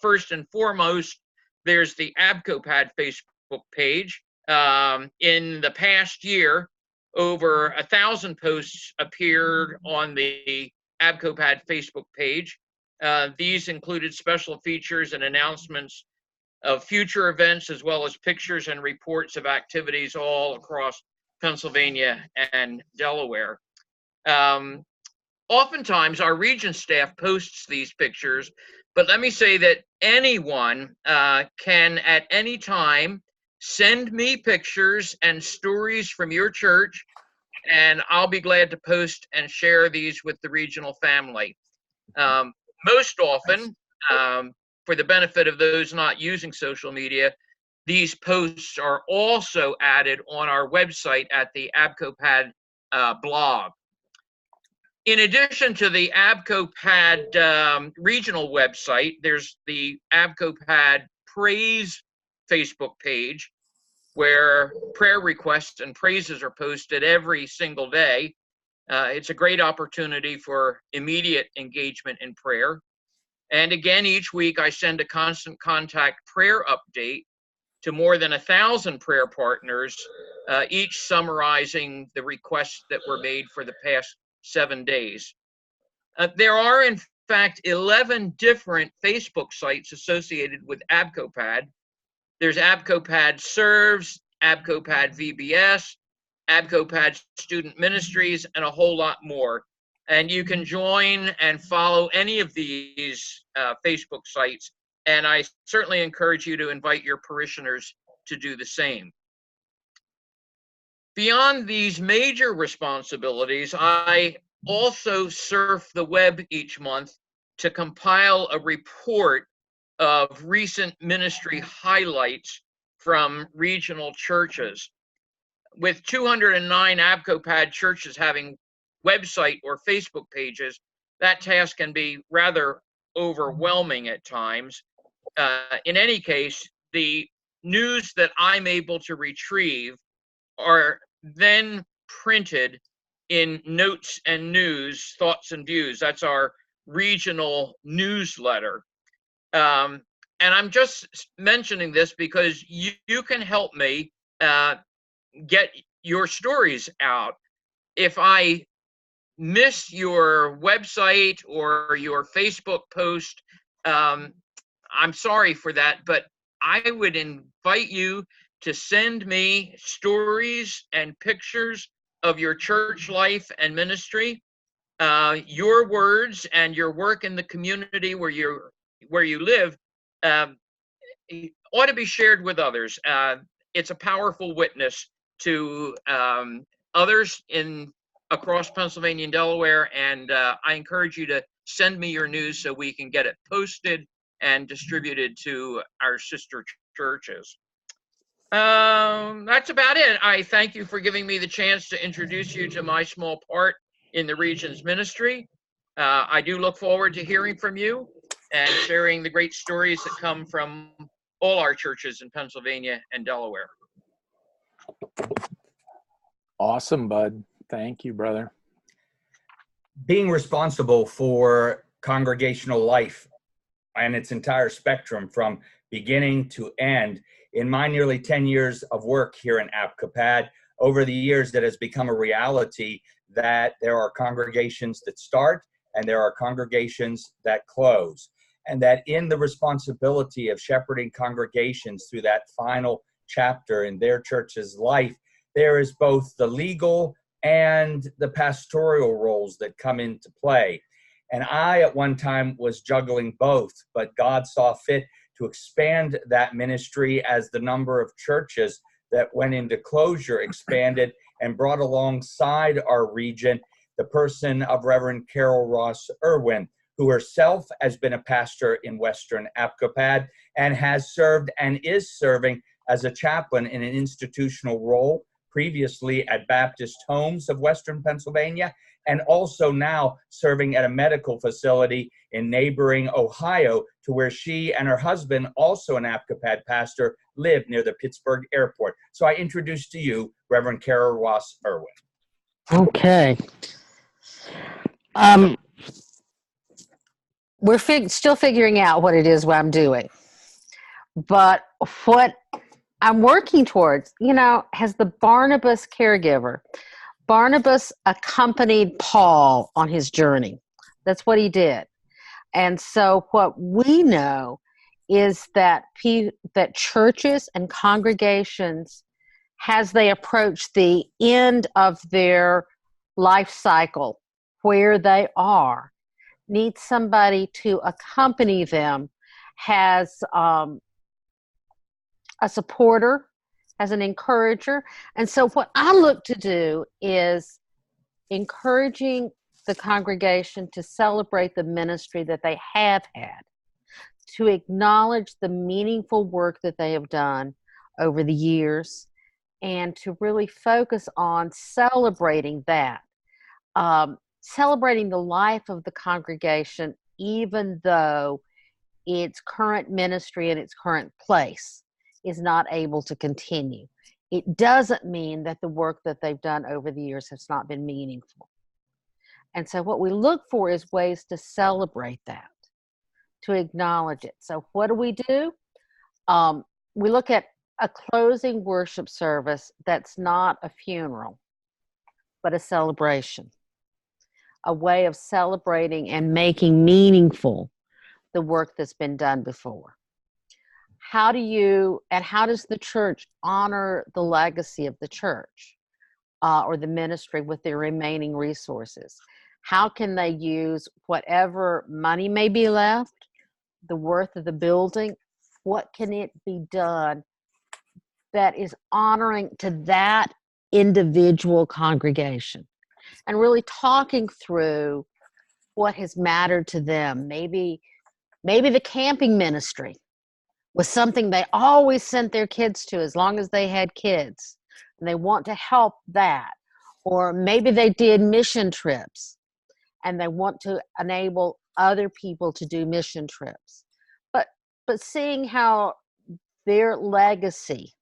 First and foremost, there's the ABCOPAD Facebook page. In the past year, over 1,000 posts appeared on the ABCOPAD Facebook page. These included special features and announcements of future events, as well as pictures and reports of activities all across Pennsylvania and Delaware. Oftentimes, our region staff posts these pictures, but let me say that anyone can at any time send me pictures and stories from your church, and I'll be glad to post and share these with the regional family. Most often, for the benefit of those not using social media, these posts are also added on our website at the ABCOPAD blog. In addition to the ABCOPAD regional website, there's the ABCOPAD Praise Facebook page, where prayer requests and praises are posted every single day. It's a great opportunity for immediate engagement in prayer. And again, each week I send a constant contact prayer update to more than 1,000 prayer partners, each summarizing the requests that were made for the past 7 days. There are, in fact, 11 different Facebook sites associated with ABCOPAD. There's ABCOPAD Serves, ABCOPAD VBS, ABCOPAD Student Ministries, and a whole lot more. And you can join and follow any of these Facebook sites. And I certainly encourage you to invite your parishioners to do the same. Beyond these major responsibilities, I also surf the web each month to compile a report of recent ministry highlights from regional churches. With 209 ABCOPAD churches having website or Facebook pages, that task can be rather overwhelming at times. In any case, the news that I'm able to retrieve are then printed in Notes and News, Thoughts and Views. That's our regional newsletter. And I'm just mentioning this because you can help me get your stories out. If I miss your website or your Facebook post, I'm sorry for that, but I would invite you to send me stories and pictures of your church life and ministry, your words and your work in the community where you live ought to be shared with others. It's a powerful witness to others across Pennsylvania and Delaware, and I encourage you to send me your news so we can get it posted and distributed to our sister churches. That's about it. I thank you for giving me the chance to introduce you to my small part in the region's ministry. I do look forward to hearing from you and sharing the great stories that come from all our churches in Pennsylvania and Delaware. Awesome, bud. Thank you, brother. Being responsible for congregational life and its entire spectrum from beginning to end, in my nearly 10 years of work here in ABCOPAD, over the years that has become a reality that there are congregations that start and there are congregations that close. And that in the responsibility of shepherding congregations through that final chapter in their church's life, there is both the legal and the pastoral roles that come into play. And I, at one time, was juggling both, but God saw fit to expand that ministry as the number of churches that went into closure expanded, and brought alongside our region the person of Reverend Carol Ross Irwin, who herself has been a pastor in Western ABCOPAD and has served and is serving as a chaplain in an institutional role, previously at Baptist Homes of Western Pennsylvania, and also now serving at a medical facility in neighboring Ohio, to where she and her husband, also an ABCOPAD pastor, live near the Pittsburgh airport. So I introduce to you Reverend Carol Ross Irwin. Okay. We're still figuring out what it is what I'm doing. But what I'm working towards, has the Barnabas caregiver. Barnabas accompanied Paul on his journey. That's what he did. And so what we know is that that churches and congregations, as they approach the end of their life cycle, where they are, need somebody to accompany them, has a supporter, as an encourager. And so what I look to do is encouraging the congregation to celebrate the ministry that they have had, to acknowledge the meaningful work that they have done, over the years, and to really focus on celebrating that, celebrating the life of the congregation, even though its current ministry and its current place is not able to continue. It doesn't mean that the work that they've done over the years has not been meaningful. And so what we look for is ways to celebrate that, to acknowledge it. So what do? We look at a closing worship service that's not a funeral, but a celebration, a way of celebrating and making meaningful the work that's been done before. How does the church honor the legacy of the church or the ministry with their remaining resources? How can they use whatever money may be left, the worth of the building? What can it be done that is honoring to that individual congregation? And really talking through what has mattered to them. Maybe the camping ministry was something they always sent their kids to as long as they had kids, and they want to help that. Or maybe they did mission trips and they want to enable other people to do mission trips. But seeing how their legacy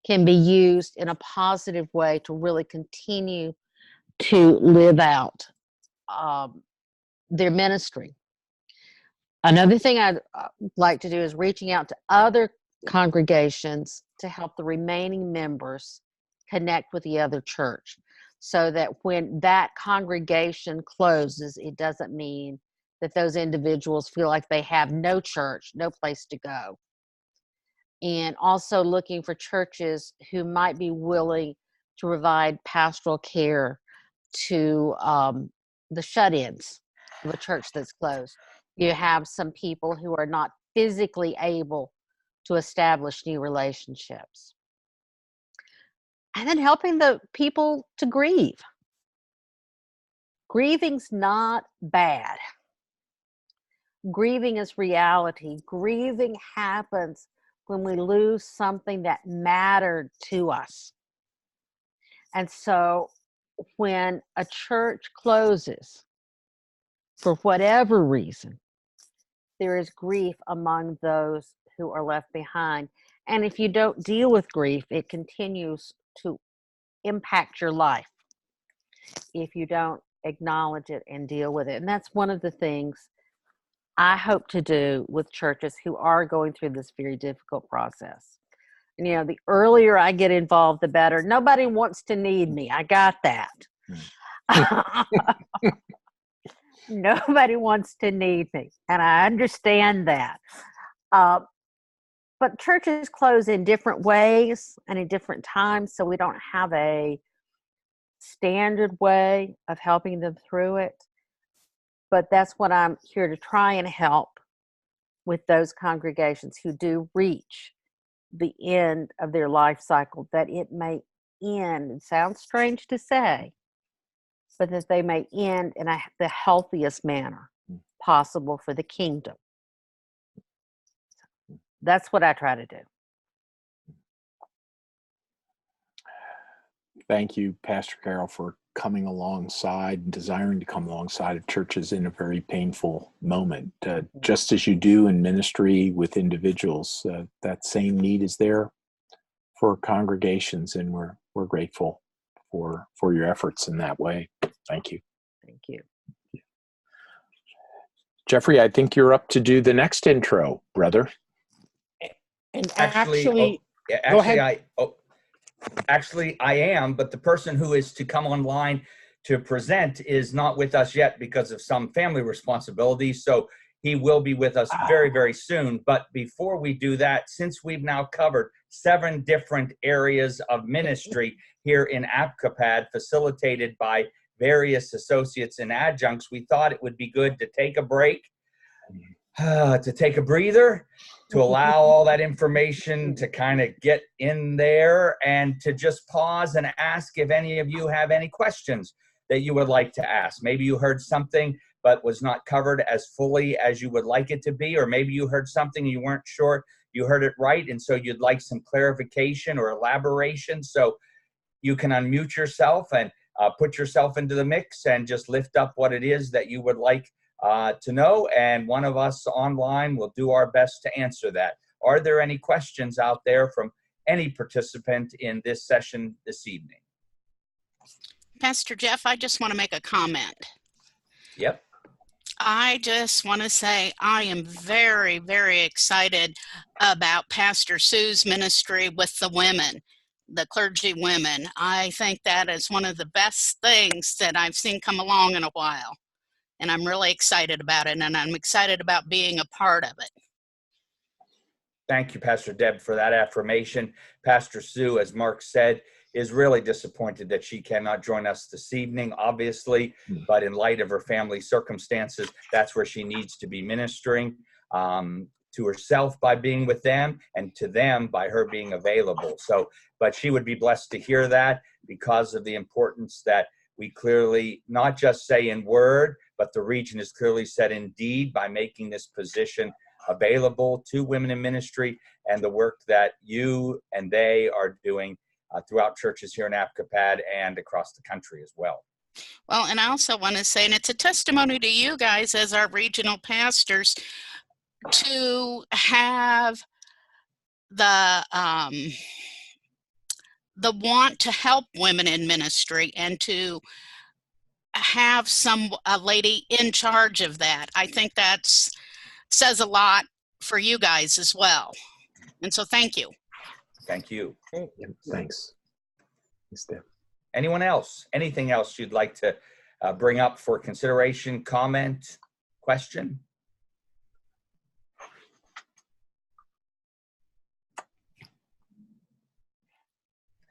can be used in a positive way to really continue to live out their ministry. Another thing I'd like to do is reaching out to other congregations to help the remaining members connect with the other church, so that when that congregation closes, it doesn't mean that those individuals feel like they have no church, no place to go. And also looking for churches who might be willing to provide pastoral care to the shut-ins of a church that's closed. You have some people who are not physically able to establish new relationships. And then helping the people to grieve. Grieving's not bad. Grieving is reality. Grieving happens when we lose something that mattered to us. And so when a church closes, for whatever reason, there is grief among those who are left behind. And if you don't deal with grief, it continues to impact your life if you don't acknowledge it and deal with it. And that's one of the things I hope to do with churches who are going through this very difficult process. And, you know, the earlier I get involved, the better. Nobody wants to need me. I got that. Nobody wants to need me, and I understand that. But churches close in different ways and in different times, so we don't have a standard way of helping them through it. But that's what I'm here to try and help with those congregations who do reach the end of their life cycle, that it may end. It sounds strange to say, but that they may end in the healthiest manner possible for the kingdom. That's what I try to do. Thank you, Pastor Carol, for coming alongside, desiring to come alongside of churches in a very painful moment. Just as you do in ministry with individuals, that same need is there for congregations, and we're grateful for your efforts in that way. Thank you. Thank you. Jeffrey, I think you're up to do the next intro, brother. And Actually, I am, but the person who is to come online to present is not with us yet because of some family responsibilities. So he will be with us very, very soon. But before we do that, since we've now covered 7 different areas of ministry here in ABCOPAD, facilitated by various associates and adjuncts, we thought it would be good to take a break, to take a breather, to allow all that information to kind of get in there, and to just pause and ask if any of you have any questions that you would like to ask. Maybe you heard something but was not covered as fully as you would like it to be, or maybe you heard something you weren't sure you heard it right, and so you'd like some clarification or elaboration. So you can unmute yourself and put yourself into the mix and just lift up what it is that you would like to know, and one of us online will do our best to answer that. Are there any questions out there from any participant in this session this evening? Pastor Jeff, I just want to make a comment. Yep. I just want to say I am very, very excited about Pastor Sue's ministry with the women, the clergy women. I think that is one of the best things that I've seen come along in a while. And I'm really excited about it, and I'm excited about being a part of it. Thank you, Pastor Deb, for that affirmation. Pastor Sue, as Mark said, is really disappointed that she cannot join us this evening, obviously, but in light of her family circumstances, that's where she needs to be ministering to herself by being with them, and to them by her being available. So, but she would be blessed to hear that, because of the importance that we clearly not just say in word, but the region is clearly said in deed by making this position available to women in ministry, and the work that you and they are doing throughout churches here in ABCOPAD and across the country as well. Well, and I also want to say, and it's a testimony to you guys as our regional pastors, to have the want to help women in ministry, and to have a lady in charge of that. I think that says a lot for you guys as well. And so thank you. Thank you. Thanks. Thanks, Deb. Anyone else? Anything else you'd like to bring up for consideration, comment, question?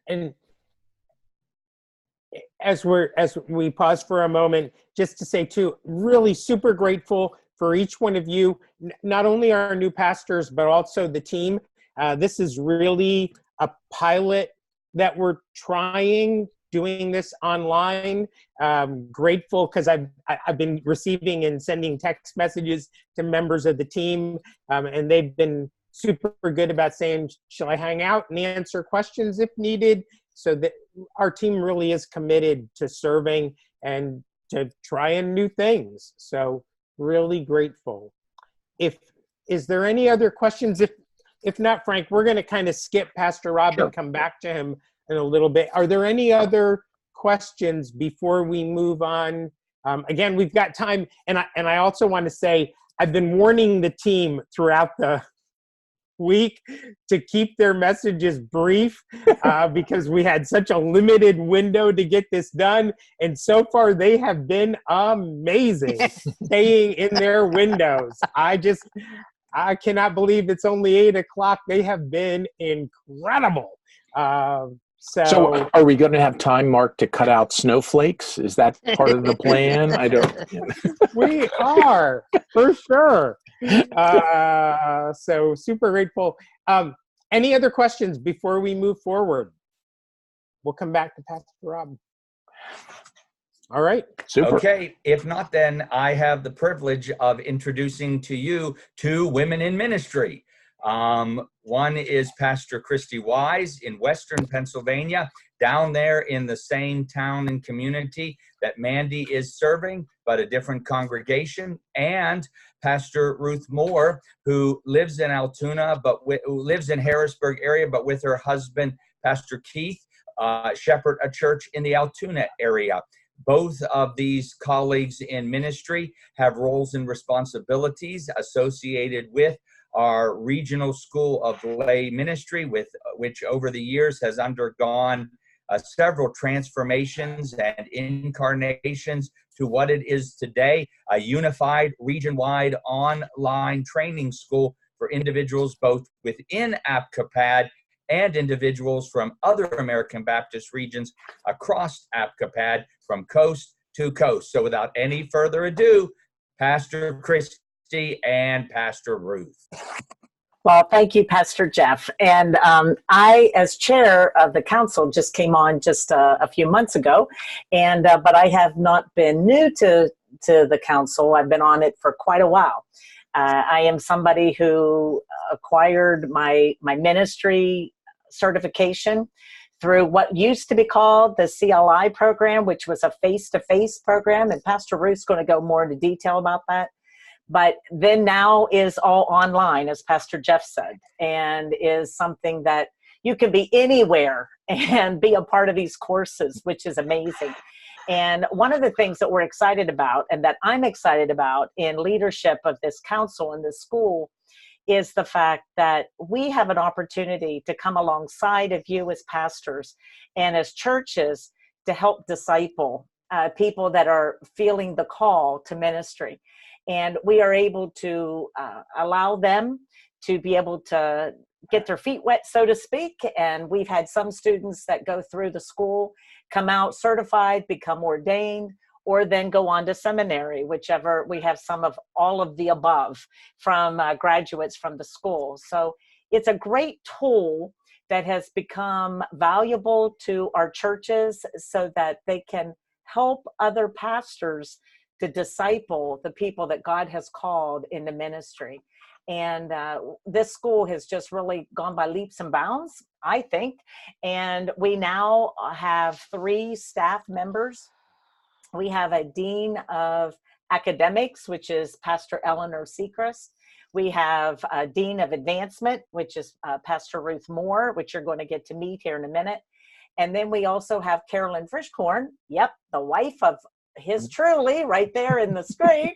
And as we pause for a moment, just to say too, really super grateful for each one of you, not only our new pastors, but also the team. This is really a pilot that we're trying, doing this online. Grateful because I've been receiving and sending text messages to members of the team, and they've been super good about saying, shall I hang out and answer questions if needed? So that our team really is committed to serving and to trying new things. So really grateful. Is there any other questions? If not, Frank, we're going to kind of skip Pastor Rob and come back to him in a little bit. Are there any other questions before we move on? Again, we've got time, and I also want to say I've been warning the team throughout the week to keep their messages brief because we had such a limited window to get this done, and so far they have been amazing staying in their windows. I cannot believe it's only 8 o'clock. They have been incredible. So are we going to have time, Mark, to cut out snowflakes? Is that part of the plan? I don't. We are, for sure. So super grateful. Any other questions before we move forward? We'll come back to Pastor Rob. All right. Super. Okay. If not, then I have the privilege of introducing to you 2 women in ministry. One is Pastor Christy Wise in Western Pennsylvania, down there in the same town and community that Mandy is serving, but a different congregation. And Pastor Ruth Moore, who lives in Altoona, but who lives in Harrisburg area, but with her husband, Pastor Keith, shepherd a church in the Altoona area. Both of these colleagues in ministry have roles and responsibilities associated with our regional school of lay ministry, with which over the years has undergone several transformations and incarnations to what it is today, a unified region-wide online training school for individuals both within ABCOPAD and individuals from other American Baptist regions across ABCOPAD from coast to coast. So without any further ado, Pastor Christy and Pastor Ruth. Well, thank you, Pastor Jeff. And I, as chair of the council, just came on just a few months ago, and but I have not been new to the council. I've been on it for quite a while. I am somebody who acquired my ministry certification through what used to be called the CLI program, which was a face-to-face program. And Pastor Ruth's going to go more into detail about that. But then now is all online, as Pastor Jeff said, and is something that you can be anywhere and be a part of these courses, which is amazing. And one of the things that we're excited about, and that I'm excited about in leadership of this council and this school, is the fact that we have an opportunity to come alongside of you as pastors and as churches to help disciple people that are feeling the call to ministry. And we are able to allow them to be able to get their feet wet, so to speak. And we've had some students that go through the school, come out certified, become ordained, or then go on to seminary, whichever. We have some of all of the above from graduates from the school. So it's a great tool that has become valuable to our churches so that they can help other pastors to disciple the people that God has called into ministry. And this school has just really gone by leaps and bounds, I think. And we now have 3 staff members. We have a Dean of Academics, which is Pastor Eleanor Sechrist. We have a Dean of Advancement, which is Pastor Ruth Moore, which you're going to get to meet here in a minute. And then we also have Carolyn Frischkorn, yep, the wife of his truly, right there in the screen,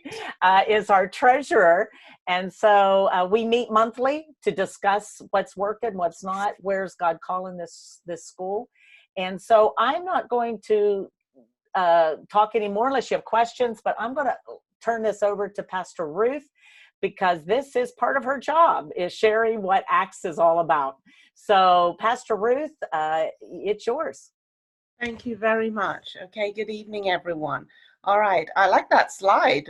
is our treasurer. And so we meet monthly to discuss what's working, what's not, where's God calling this school. And so I'm not going to talk anymore unless you have questions, but I'm going to turn this over to Pastor Ruth, because this is part of her job, is sharing what ACTS is all about. So Pastor Ruth, it's yours. Thank you very much. Okay, good evening, everyone. All right, I like that slide.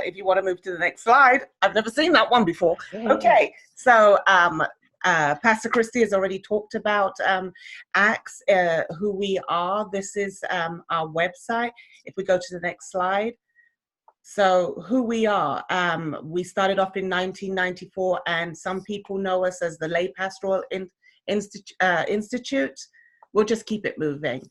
If you want to move to the next slide, I've never seen that one before. Okay, so Pastor Christy has already talked about ACTS, who we are. This is our website. If we go to the next slide. So who we are, we started off in 1994, and some people know us as the Lay Pastoral Institute. We'll just keep it moving.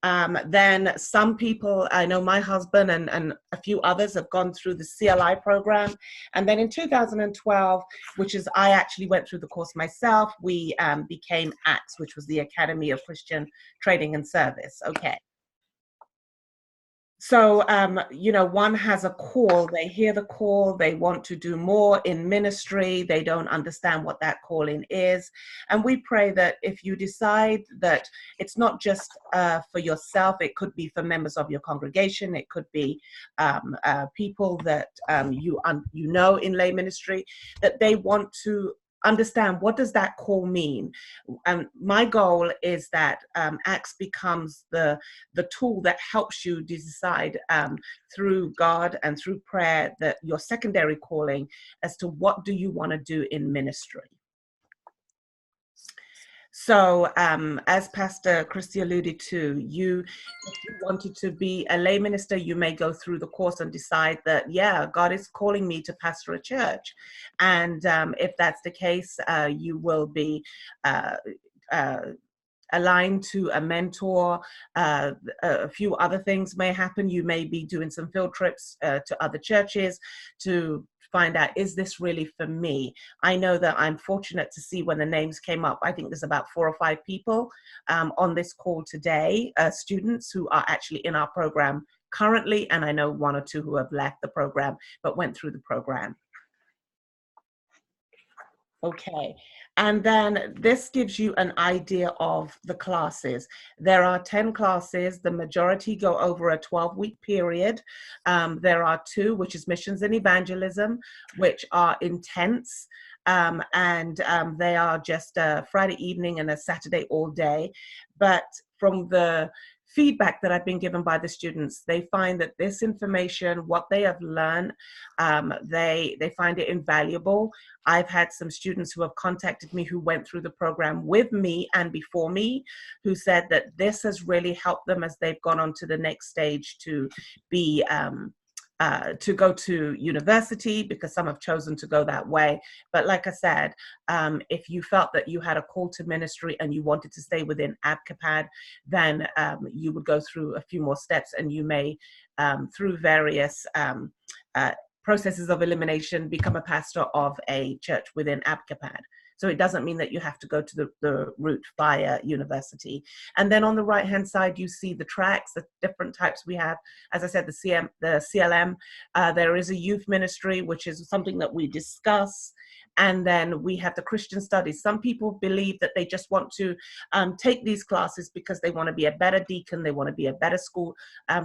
Then some people, I know my husband and a few others have gone through the CLI program. And then in 2012, which is, I actually went through the course myself, we became ACTS, which was the Academy of Christian Training and Service. Okay. So, you know, one has a call, they hear the call, they want to do more in ministry, they don't understand what that calling is. And we pray that if you decide that it's not just for yourself, it could be for members of your congregation, it could be people that you know in lay ministry, that they want to understand what does that call mean. My goal is that ACTS becomes the tool that helps you decide through God and through prayer that your secondary calling as to what do you want to do in ministry. So as Pastor Christy alluded to, if you wanted to be a lay minister, you may go through the course and decide that, yeah, God is calling me to pastor a church. And if that's the case, you will be aligned to a mentor. A few other things may happen. You may be doing some field trips to other churches to find out, is this really for me? I know that I'm fortunate to see when the names came up, I think there's about 4 or 5 people on this call today, students who are actually in our program currently, and I know 1 or 2 who have left the program but went through the program. Okay, and then this gives you an idea of the classes. There are 10 classes. The majority go over a 12-week period. There are 2, which is missions and evangelism, which are intense. And they are just a Friday evening and a Saturday all day. But from the feedback that I've been given by the students, they find that this information, what they have learned, they find it invaluable. I've had some students who have contacted me who went through the program with me and before me, who said that this has really helped them as they've gone on to the next stage to be to go to university, because some have chosen to go that way. But like I said, if you felt that you had a call to ministry and you wanted to stay within ABCOPAD, then you would go through a few more steps, and you may, through various processes of elimination, become a pastor of a church within ABCOPAD. So it doesn't mean that you have to go to the route via university. And then on the right-hand side, you see the tracks, the different types we have. As I said, the CLM, there is a youth ministry, which is something that we discuss. And then we have the Christian studies. Some people believe that they just want to take these classes because they want to be a better deacon, they want to be a better school,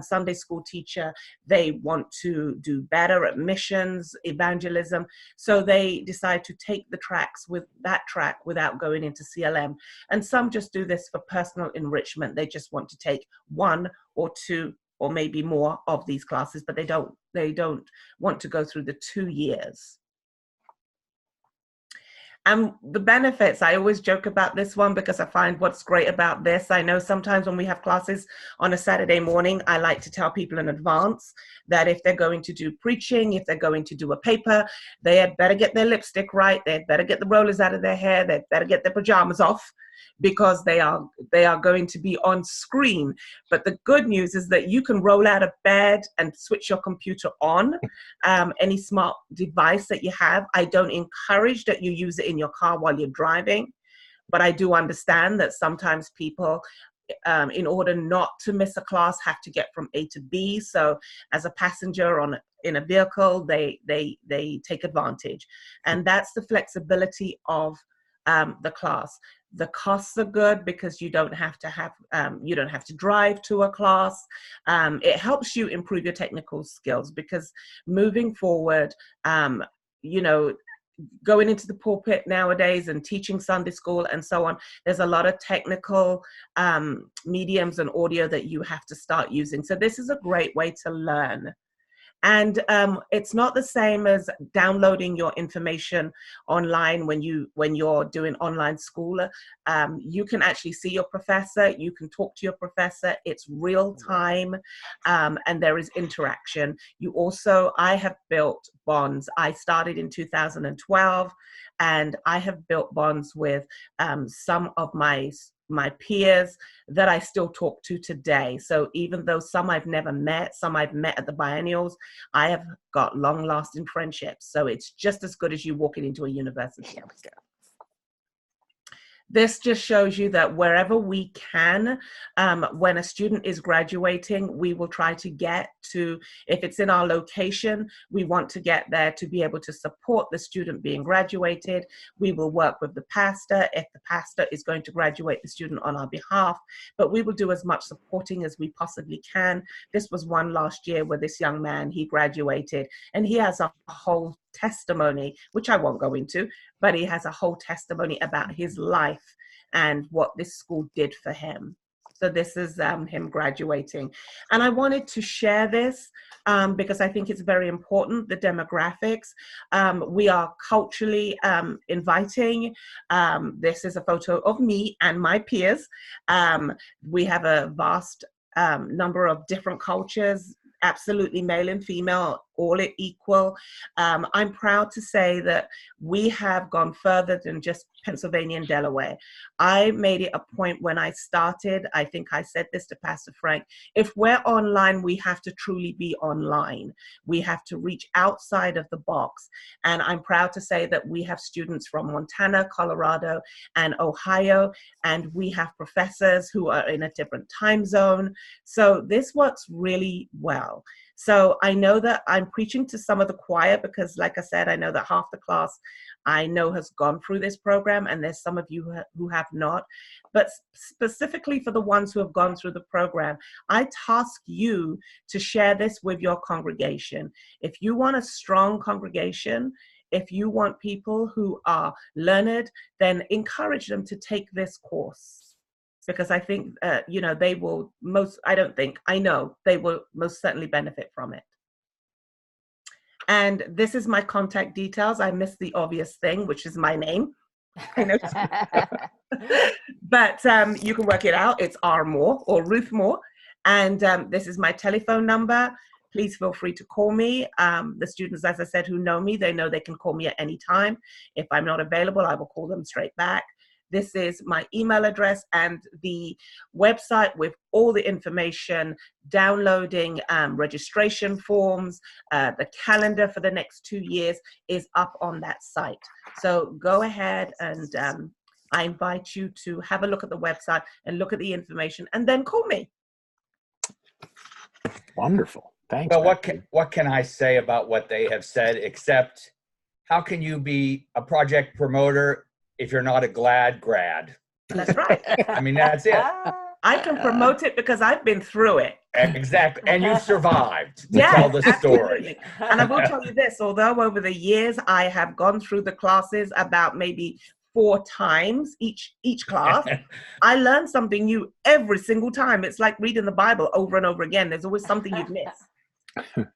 Sunday school teacher, they want to do better at missions, evangelism. So they decide to take the tracks with that track without going into CLM. And some just do this for personal enrichment. They just want to take one or two or maybe more of these classes, but they don't want to go through the 2 years. And the benefits, I always joke about this one because I find what's great about this. I know sometimes when we have classes on a Saturday morning, I like to tell people in advance that if they're going to do preaching, if they're going to do a paper, they had better get their lipstick right, they had better get the rollers out of their hair, they had better get their pajamas off, because they are going to be on screen. But the good news is that you can roll out of bed and switch your computer on, any smart device that you have. I don't encourage that you use it in your car while you're driving, but I do understand that sometimes people, in order not to miss a class, have to get from A to B. So as a passenger in a vehicle, they take advantage. And that's the flexibility of the class. The costs are good because you don't have to drive to a class. It helps you improve your technical skills, because moving forward, you know, going into the pulpit nowadays and teaching Sunday school and so on, there's a lot of technical mediums and audio that you have to start using. So this is a great way to learn. And it's not the same as downloading your information online when you're doing online school. You can actually see your professor, you can talk to your professor, it's real time, and there is interaction. I have built bonds. I started in 2012, and I have built bonds with some of my peers that I still talk to today. So even though some I've never met, some I've met at the biennials, I have got long-lasting friendships. So it's just as good as you walking into a university. This just shows you that wherever we can, when a student is graduating, we will try to get to, if it's in our location, we want to get there to be able to support the student being graduated. We will work with the pastor if the pastor is going to graduate the student on our behalf, but we will do as much supporting as we possibly can. This was one last year where this young man, he graduated, and he has a whole testimony, which I won't go into, but he has a whole testimony about his life and what this school did for him. So this is him graduating. And I wanted to share this because I think it's very important, the demographics. We are culturally inviting. This is a photo of me and my peers. We have a vast number of different cultures, absolutely male and female, all equal. I'm proud to say that we have gone further than just Pennsylvania and Delaware. I made it a point when I started, I think I said this to Pastor Frank, if we're online, we have to truly be online. We have to reach outside of the box. And I'm proud to say that we have students from Montana, Colorado, and Ohio, and we have professors who are in a different time zone. So this works really well. So I know that I'm preaching to some of the choir because, like I said, I know that half the class I know has gone through this program, and there's some of you who have not. But specifically for the ones who have gone through the program, I task you to share this with your congregation. If you want a strong congregation, if you want people who are learned, then encourage them to take this course. Because I think, you know, they will I know they will most certainly benefit from it. And this is my contact details. I missed the obvious thing, which is my name. I know. But you can work it out. It's R. Moore or Ruth Moore. And this is my telephone number. please feel free to call me. The students, as I said, who know me, they know they can call me at any time. If I'm not available, I will call them straight back. This is my email address, and the website with all the information, downloading registration forms, the calendar for the next 2 years is up on that site. So go ahead and I invite you to have a look at the website and look at the information and then call me. Wonderful. Thanks. Well, what can I say about what they have said, except how can you be a project promoter if you're not a glad grad? That's right. I mean, that's it. I can promote it because I've been through it. Exactly. And you survived to Yes, tell the story. absolutely. And I will tell you this, although over the years I have gone through the classes about maybe 4 times each class, I learned something new every single time. It's like reading the Bible over and over again. There's always something you'd miss.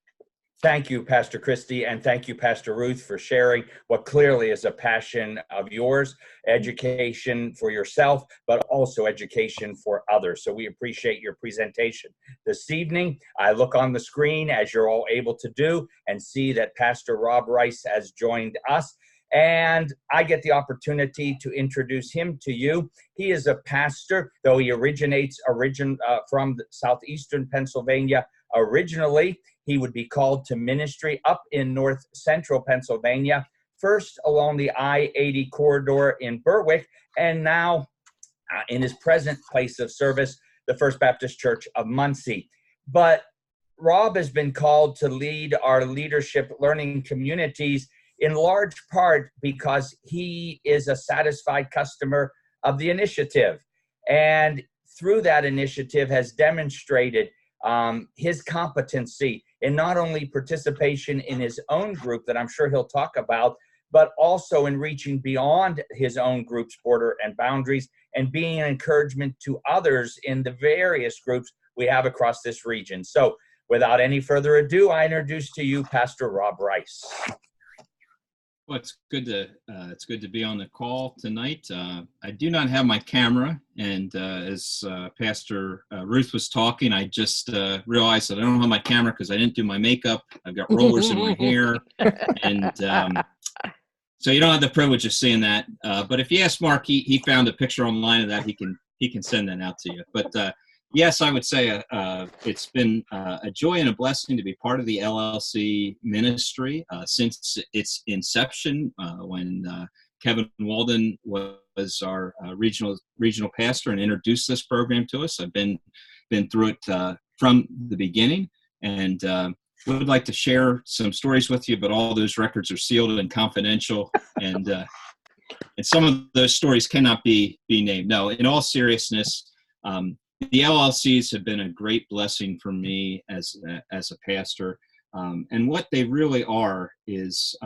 Thank you, Pastor Christy, and thank you, Pastor Ruth, for sharing what clearly is a passion of yours, education for yourself, but also education for others. So we appreciate your presentation this evening. I look on the screen, as you're all able to do, and see that Pastor Rob Rice has joined us. And I get the opportunity to introduce him to you. He is a pastor, though he originates from southeastern Pennsylvania originally. He would be called to ministry up in north central Pennsylvania, first along the I-80 corridor in Berwick, and now in his present place of service, the First Baptist Church of Muncie. But Rob has been called to lead our leadership learning communities in large part because he is a satisfied customer of the initiative. And through that initiative has demonstrated his competency in not only participation in his own group that I'm sure he'll talk about, but also in reaching beyond his own group's border and boundaries and being an encouragement to others in the various groups we have across this region. So without any further ado, I introduce to you Pastor Rob Rice. Well, it's good to be on the call tonight. I do not have my camera, and as Pastor Ruth was talking, I just realized that I don't have my camera because I didn't do my makeup. I've got rollers in my hair, and so you don't have the privilege of seeing that. But if you ask Mark, he found a picture online of that. He can send that out to you. But yes, I would say it's been a joy and a blessing to be part of the LLC ministry since its inception. When Kevin Walden was our regional pastor and introduced this program to us, I've been through it from the beginning, and would like to share some stories with you. But all those records are sealed and confidential, and some of those stories cannot be named. No, in all seriousness. The LLCs have been a great blessing for me as a pastor, and what they really are is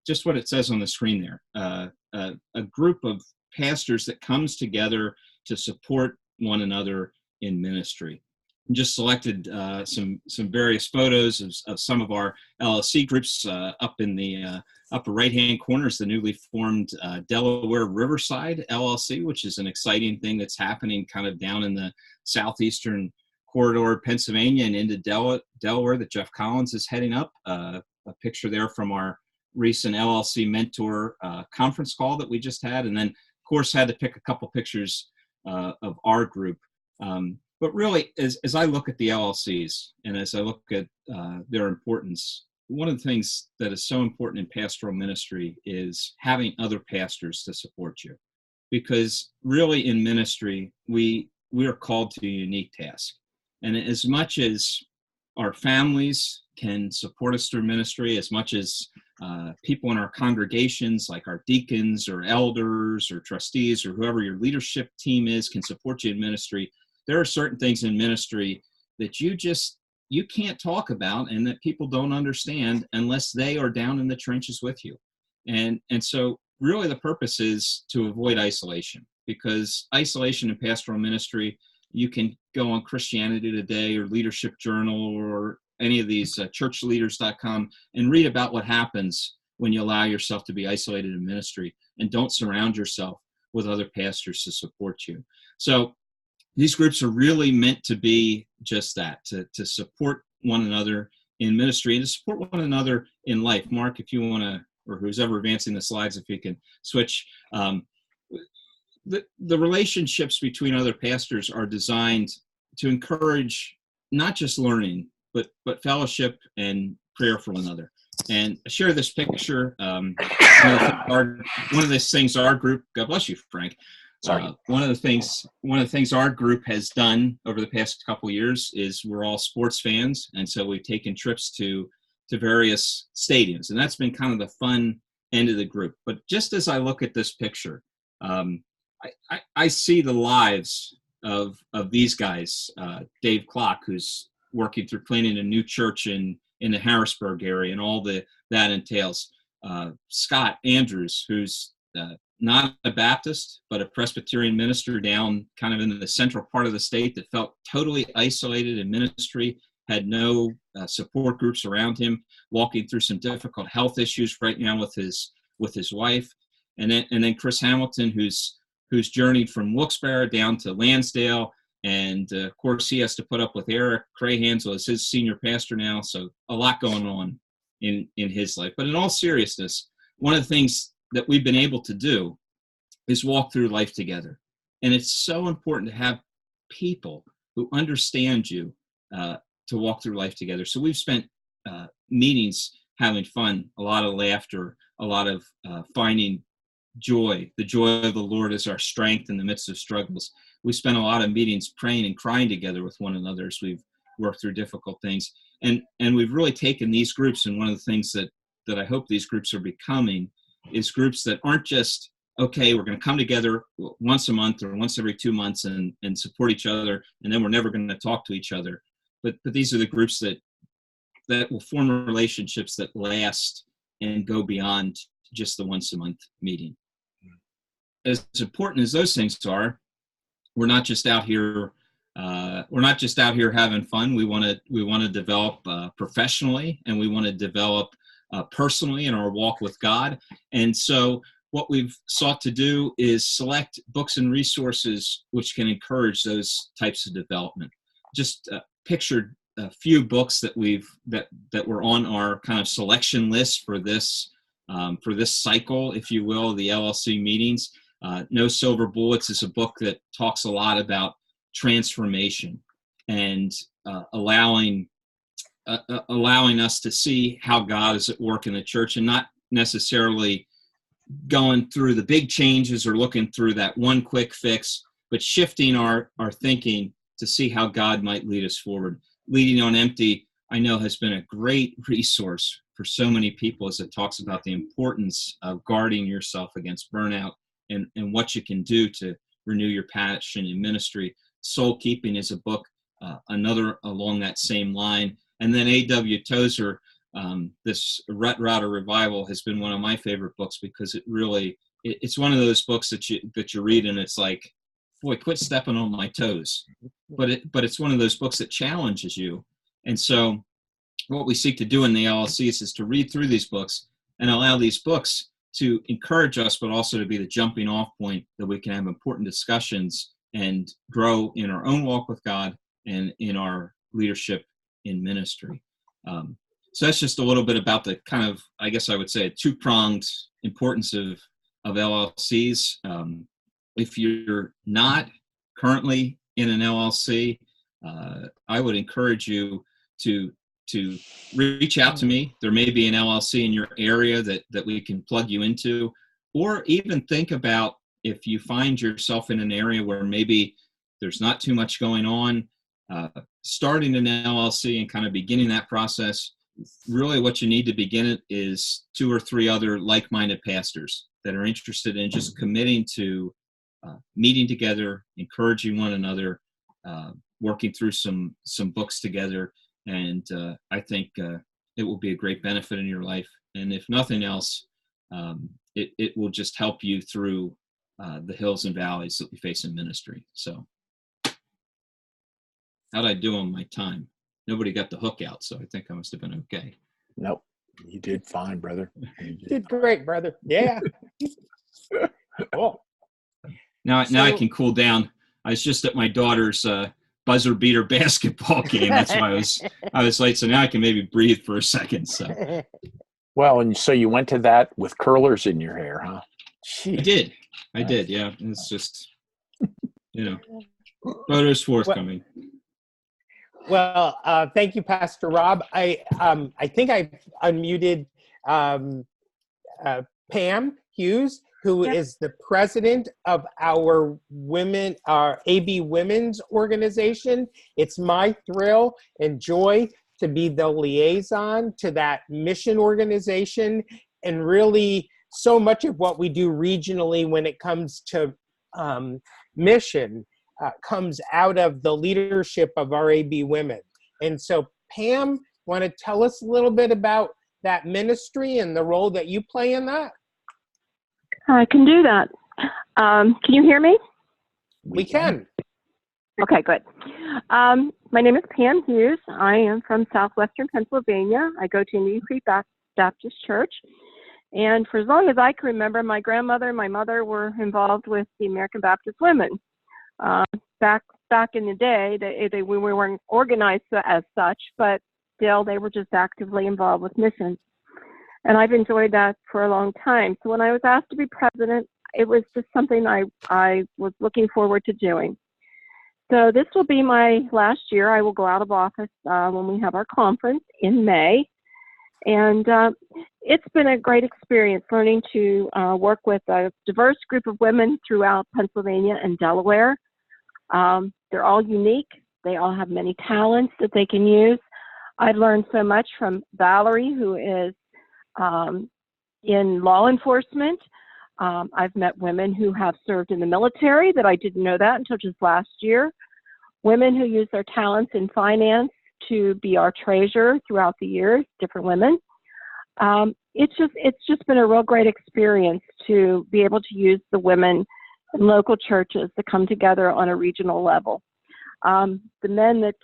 just what it says on the screen there, a group of pastors that comes together to support one another in ministry. I just selected some various photos of some of our LLC groups up in the upper right-hand corner is the newly formed Delaware Riverside LLC, which is an exciting thing that's happening kind of down in the southeastern corridor of Pennsylvania and into Delaware that Jeff Collins is heading up. A picture there from our recent LLC mentor conference call that we just had. And then, of course, had to pick a couple pictures of our group. But really, as I look at the LLCs and as I look at their importance, one of the things that is so important in pastoral ministry is having other pastors to support you. Because really in ministry, we are called to a unique task. And as much as our families can support us through ministry, as much as people in our congregations, like our deacons or elders or trustees or whoever your leadership team is, can support you in ministry, there are certain things in ministry that you can't talk about and that people don't understand unless they are down in the trenches with you. And so really the purpose is to avoid isolation, because isolation in pastoral ministry, you can go on Christianity Today or Leadership Journal or any of these churchleaders.com and read about what happens when you allow yourself to be isolated in ministry and don't surround yourself with other pastors to support you. So these groups are really meant to be just that, to support one another in ministry and to support one another in life. Mark, if you want to, or who's ever advancing the slides, if you can switch. The relationships between other pastors are designed to encourage not just learning, but fellowship and prayer for one another. And I share this picture. One of the things our group, God bless you, Frank. One of the things our group has done over the past couple of years is we're all sports fans, and so we've taken trips to various stadiums, and that's been kind of the fun end of the group. But just as I look at this picture, I see the lives of these guys. Dave Clock, who's working through planning a new church in the Harrisburg area, and all that entails. Scott Andrews, who's not a Baptist, but a Presbyterian minister down kind of in the central part of the state that felt totally isolated in ministry, had no support groups around him, walking through some difficult health issues right now with his wife. And then Chris Hamilton, who's journeyed from Wilkes-Barre down to Lansdale. And of course, he has to put up with Eric Crahansel as his senior pastor now. So a lot going on in his life. But in all seriousness, one of the things that we've been able to do is walk through life together. And it's so important to have people who understand you to walk through life together. So we've spent meetings having fun, a lot of laughter, a lot of finding joy. The joy of the Lord is our strength in the midst of struggles. We spent a lot of meetings praying and crying together with one another as we've worked through difficult things. And we've really taken these groups, and one of the things that I hope these groups are becoming is groups that aren't just, okay, we're going to come together once a month or once every 2 months and support each other, and then we're never going to talk to each other. But these are the groups that will form relationships that last and go beyond just the once a month meeting. As important as those things are, we're not just out here. We're not just out here having fun. We want to develop professionally, and we want to develop personally in our walk with God. And so what we've sought to do is select books and resources which can encourage those types of development. Just pictured a few books that were on our kind of selection list for this cycle, if you will, the LLC meetings. No Silver Bullets is a book that talks a lot about transformation and allowing us to see how God is at work in the church, and not necessarily going through the big changes or looking through that one quick fix, but shifting our thinking to see how God might lead us forward. Leading on Empty, I know, has been a great resource for so many people as it talks about the importance of guarding yourself against burnout and what you can do to renew your passion in ministry. Soul Keeping is a book, another along that same line. And then A.W. Tozer, this Rut Router Revival, has been one of my favorite books because it's one of those books that you read and it's like, boy, quit stepping on my toes. But it's one of those books that challenges you. And so what we seek to do in the LLCs is to read through these books and allow these books to encourage us, but also to be the jumping off point that we can have important discussions and grow in our own walk with God and in our leadership in ministry. So that's just a little bit about the kind of, I guess I would say, a two-pronged importance of LLCs. If you're not currently in an LLC, I would encourage you to reach out to me. There may be an LLC in your area that we can plug you into, or even think about if you find yourself in an area where maybe there's not too much going on, starting an LLC and kind of beginning that process. Really what you need to begin it is 2 or 3 other like-minded pastors that are interested in just committing to meeting together, encouraging one another, working through some books together. And I think it will be a great benefit in your life. And if nothing else, it will just help you through the hills and valleys that we face in ministry. So how'd I do on my time? Nobody got the hook out, so I think I must have been okay. Nope. You did fine, brother. You did great, brother. Yeah. Cool. Now I can cool down. I was just at my daughter's buzzer beater basketball game. That's why I was late. So now I can maybe breathe for a second. So. Well, and so you went to that with curlers in your hair, huh? Jeez. I did. Yeah. It's just, photos forthcoming. Well, thank you, Pastor Rob. I think I unmuted Pam Hughes, who is the president of our AB Women's Organization. It's my thrill and joy to be the liaison to that mission organization, and really so much of what we do regionally when it comes to mission comes out of the leadership of our AB Women. And so Pam, want to tell us a little bit about that ministry and the role that you play in that? I can do that. Can you hear me? We can. Okay, good. My name is Pam Hughes. I am from southwestern Pennsylvania. I go to Indian Creek Baptist Church. And for as long as I can remember, my grandmother and my mother were involved with the American Baptist Women. Back in the day, we weren't organized as such, but still they were just actively involved with missions. And I've enjoyed that for a long time. So when I was asked to be president, it was just something I was looking forward to doing. So this will be my last year. I will go out of office when we have our conference in May. And it's been a great experience learning to work with a diverse group of women throughout Pennsylvania and Delaware. They're all unique. They all have many talents that they can use. I've learned so much from Valerie, who is in law enforcement. I've met women who have served in the military that I didn't know that until just last year. Women who use their talents in finance to be our treasurer throughout the years, different women. It's just been a real great experience to be able to use the women in local churches to come together on a regional level. The men that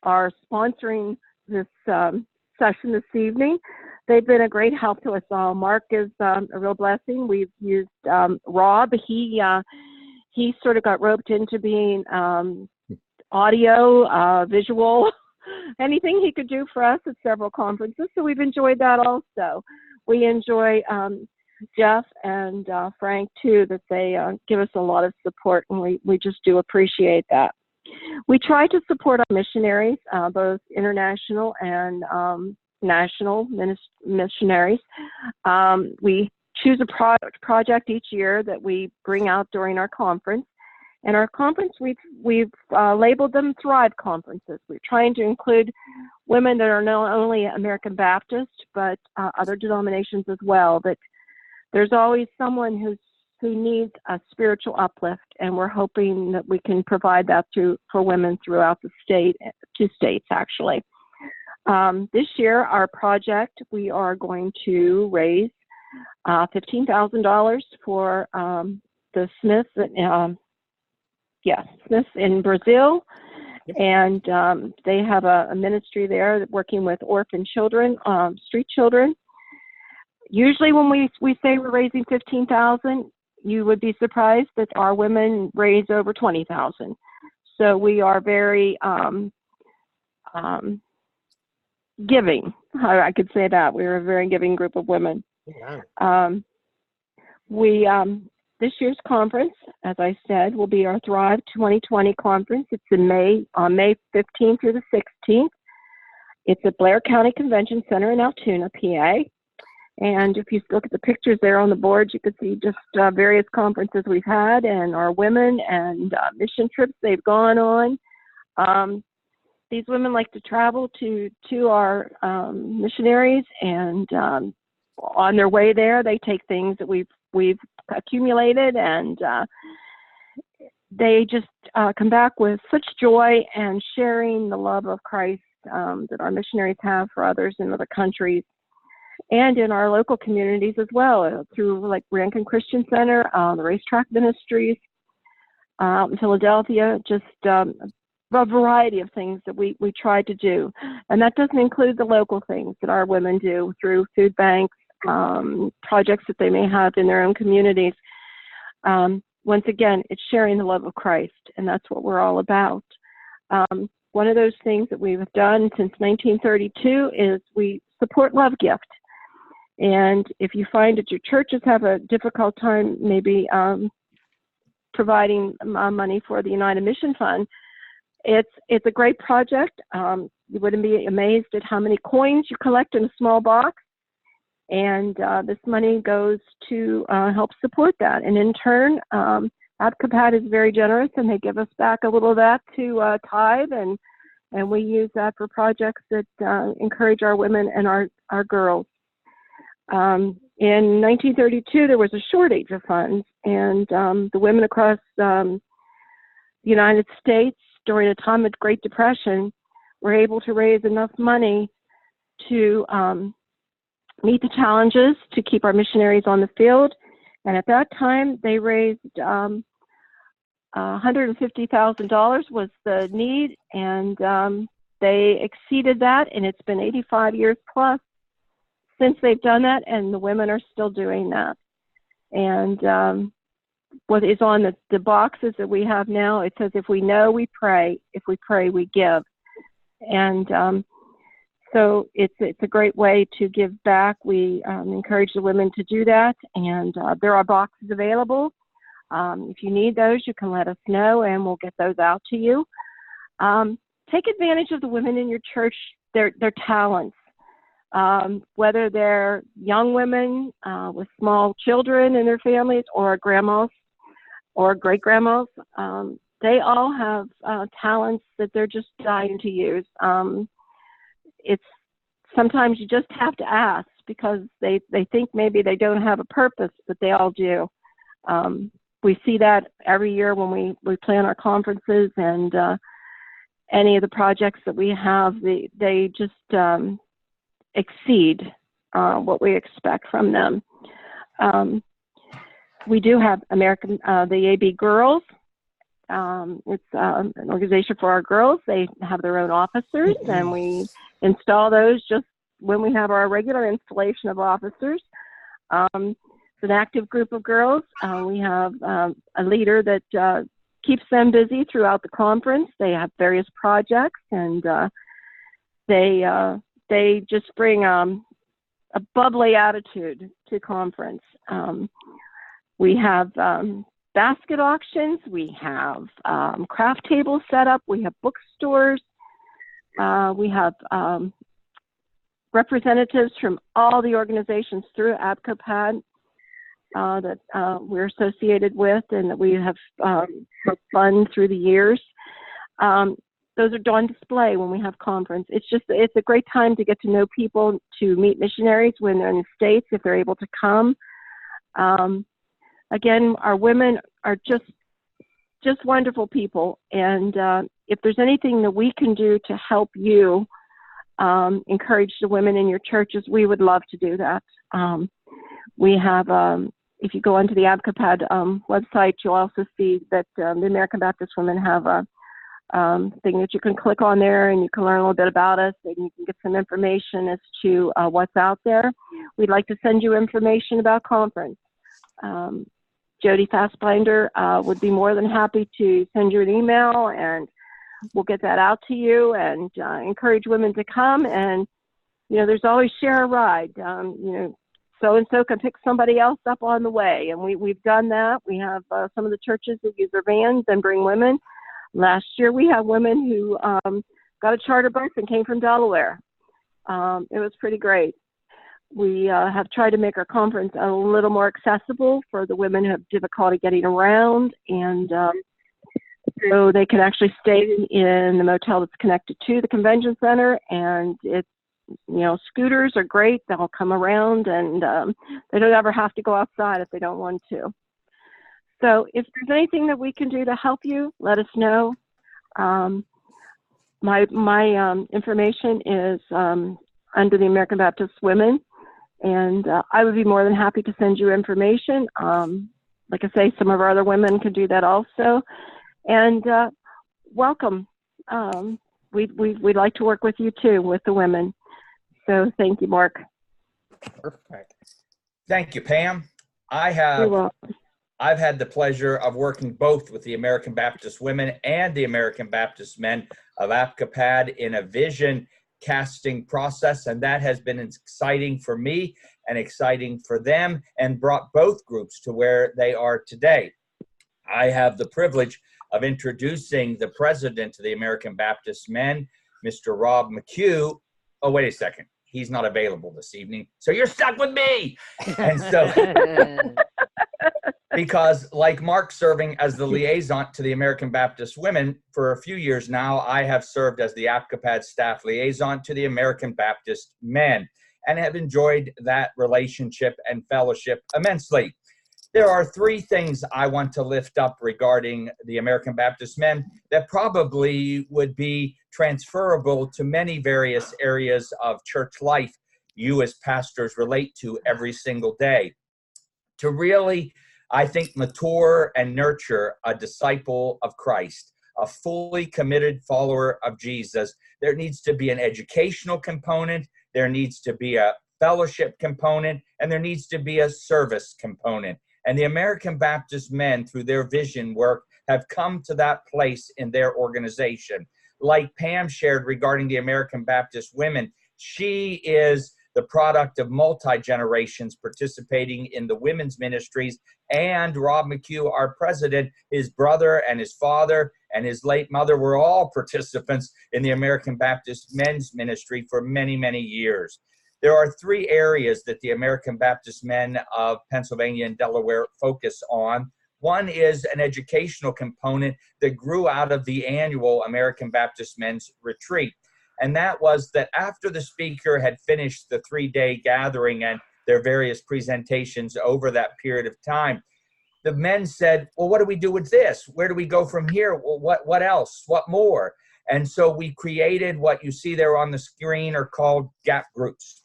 are sponsoring this session this evening, they've been a great help to us all. Mark is a real blessing. We've used Rob. He sort of got roped into being audio, visual, anything he could do for us at several conferences. So we've enjoyed that also. We enjoy Jeff and Frank too, that they give us a lot of support, and we just do appreciate that. We try to support our missionaries, both international and national missionaries. We choose a project each year that we bring out during our conference. And our conference, we've labeled them Thrive Conferences. We're trying to include women that are not only American Baptist, but other denominations as well. But there's always someone who needs a spiritual uplift, and we're hoping that we can provide that for women throughout the state, 2 states actually. This year, our project, we are going to raise $15,000 for the Smiths. Smiths in Brazil, and they have a ministry there working with orphan children, street children. Usually when we say we're raising $15,000, you would be surprised that our women raise over $20,000. So we are very giving. I could say that. We're a very giving group of women. This year's conference, as I said, will be our Thrive 2020 conference. It's in May, on May 15th through the 16th. It's at Blair County Convention Center in Altoona, PA. And if you look at the pictures there on the board, you can see just various conferences we've had and our women and mission trips they've gone on. These women like to travel to our missionaries, and on their way there, they take things that we've accumulated, and they just come back with such joy and sharing the love of Christ that our missionaries have for others in other countries and in our local communities as well, through like Rankin Christian Center, the Racetrack Ministries in Philadelphia, just a variety of things that we try to do. And that doesn't include the local things that our women do through food banks, projects that they may have in their own communities. Once again, it's sharing the love of Christ, and that's what we're all about. One of those things that we've done since 1932 is we support Love Gift. And if you find that your churches have a difficult time maybe providing money for the United Mission Fund, it's a great project. You wouldn't be amazed at how many coins you collect in a small box. And this money goes to help support that. And in turn, ABCOPAD is very generous, and they give us back a little of that to tithe, and we use that for projects that encourage our women and our girls. In 1932, there was a shortage of funds, and the women across the United States during a time of Great Depression were able to raise enough money to meet the challenges to keep our missionaries on the field. And at that time, they raised $150,000 was the need, and they exceeded that, and it's been 85 years plus since they've done that, and the women are still doing that. And what is on the boxes that we have now, it says, if we know, we pray. If we pray, we give. And so it's a great way to give back. We encourage the women to do that, and there are boxes available. If you need those, you can let us know, and we'll get those out to you. Take advantage of the women in your church, their talents. Whether they're young women with small children in their families, or grandmas or great-grandmas, they all have talents that they're just dying to use. It's sometimes you just have to ask, because they think maybe they don't have a purpose, but they all do. We see that every year when we plan our conferences, and any of the projects that we have, they just exceed what we expect from them. We do have the AB Girls. It's an organization for our girls. They have their own officers, and we install those just when we have our regular installation of officers. It's an active group of girls. We have a leader that keeps them busy throughout the conference. They have various projects, and they just bring a bubbly attitude to conference. We have basket auctions. We have craft tables set up. We have bookstores. We have representatives from all the organizations through ABCOPAD that we're associated with, and that we have fun through the years. Those are on display when we have conference. It's a great time to get to know people, to meet missionaries when they're in the States, if they're able to come. Again, our women are just wonderful people, and if there's anything that we can do to help you encourage the women in your churches, we would love to do that. We have, if you go onto the ABCOPAD website, you'll also see that the American Baptist women have a thing that you can click on there, and you can learn a little bit about us, and you can get some information as to what's out there. We'd like to send you information about conference. Jody Fastbinder would be more than happy to send you an email, and we'll get that out to you, and encourage women to come. And there's always share a ride. So-and-so can pick somebody else up on the way, and we've done that. We have some of the churches that use their vans and bring women. Last year, we had women who got a charter bus and came from Delaware. It was pretty great. We have tried to make our conference a little more accessible for the women who have difficulty getting around, and so they can actually stay in the motel that's connected to the convention center. And it's, scooters are great. They'll come around, and they don't ever have to go outside if they don't want to. So if there's anything that we can do to help you, let us know. My information is under the American Baptist Women, and I would be more than happy to send you information. Like I say, some of our other women can do that also. And welcome. We'd like to work with you too, with the women. So thank you, Mark. Perfect. Thank you, Pam. I You're have welcome. I've had the pleasure of working both with the American Baptist women and the American Baptist men of ABCOPAD in a vision casting process, and that has been exciting for me and exciting for them, and brought both groups to where they are today. I have the privilege of introducing the president of the American Baptist Men, Mr. Rob McHugh. Oh, wait a second. He's not available this evening, so you're stuck with me. And so, because like Mark serving as the liaison to the American Baptist Women for a few years now, I have served as the ABCOPAD staff liaison to the American Baptist Men and have enjoyed that relationship and fellowship immensely. There are three things I want to lift up regarding the American Baptist Men that probably would be transferable to many various areas of church life you as pastors relate to every single day. To really, I think, mature and nurture a disciple of Christ, a fully committed follower of Jesus, there needs to be an educational component, there needs to be a fellowship component, and there needs to be a service component. And the American Baptist Men, through their vision work, have come to that place in their organization. Like Pam shared regarding the American Baptist Women, she is the product of multi-generations participating in the women's ministries. And Rob McHugh, our president, his brother and his father and his late mother were all participants in the American Baptist Men's Ministry for many, many years. There are three areas that the American Baptist Men of Pennsylvania and Delaware focus on. One is an educational component that grew out of the annual American Baptist Men's Retreat. And that was that after the speaker had finished the three-day gathering and their various presentations over that period of time, the men said, well, what do we do with this? Where do we go from here? Well, what else? What more? And so we created what you see there on the screen are called gap groups.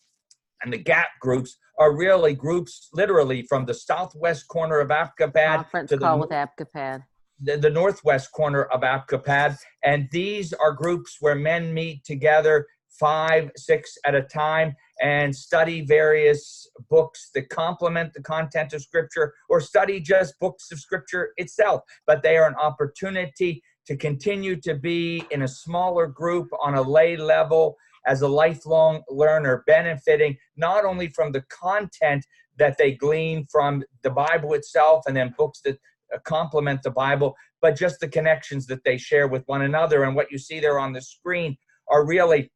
And the gap groups are really groups literally from the southwest corner of ABCOPAD Conference to call with ABCOPAD. the northwest corner of ABCOPAD. And these are groups where men meet together 5, 6 at a time and study various books that complement the content of Scripture or study just books of Scripture itself. But they are an opportunity to continue to be in a smaller group on a lay level as a lifelong learner, benefiting not only from the content that they glean from the Bible itself and then books that complement the Bible, but just the connections that they share with one another. And what you see there on the screen are really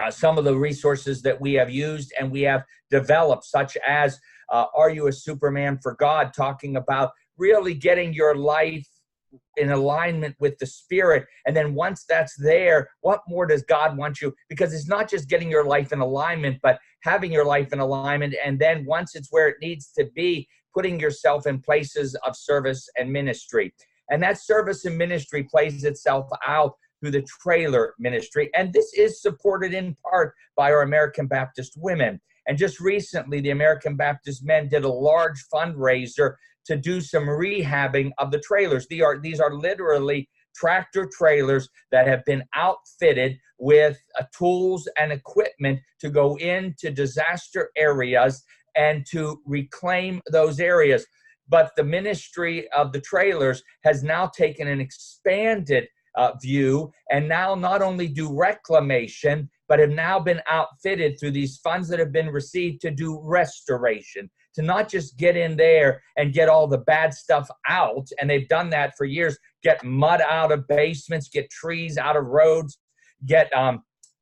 some of the resources that we have used and we have developed, such as Are You a Superman for God? Talking about really getting your life in alignment with the Spirit. And then once that's there, what more does God want you? Because it's not just getting your life in alignment, but having your life in alignment. And then once it's where it needs to be, putting yourself in places of service and ministry. And that service and ministry plays itself out through the trailer ministry. And this is supported in part by our American Baptist Women. And just recently, the American Baptist Men did a large fundraiser to do some rehabbing of the trailers. These are literally tractor trailers that have been outfitted with tools and equipment to go into disaster areas and to reclaim those areas. But the ministry of the trailers has now taken an expanded view and now not only do reclamation, but have now been outfitted through these funds that have been received to do restoration, to not just get in there and get all the bad stuff out. And they've done that for years, get mud out of basements, get trees out of roads, get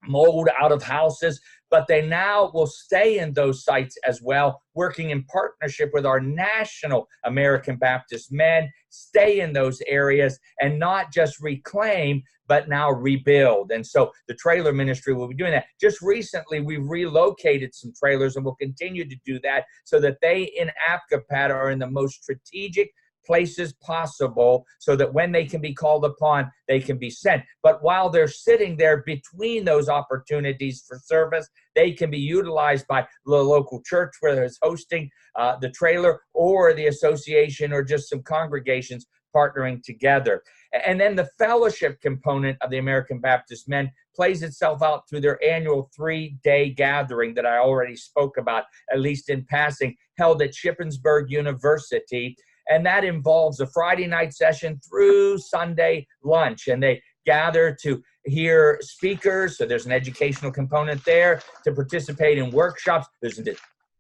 mold out of houses. But they now will stay in those sites as well, working in partnership with our national American Baptist Men, stay in those areas and not just reclaim, but now rebuild. And so the trailer ministry will be doing that. Just recently, we relocated some trailers and will continue to do that so that they in ABCOPAD are in the most strategic places possible so that when they can be called upon, they can be sent. But while they're sitting there between those opportunities for service, they can be utilized by the local church where it's hosting the trailer or the association or just some congregations partnering together. And then the fellowship component of the American Baptist Men plays itself out through their annual 3-day gathering that I already spoke about, at least in passing, held at Shippensburg University. And that involves a Friday night session through Sunday lunch. And they gather to hear speakers. So there's an educational component there. To participate in workshops, there's an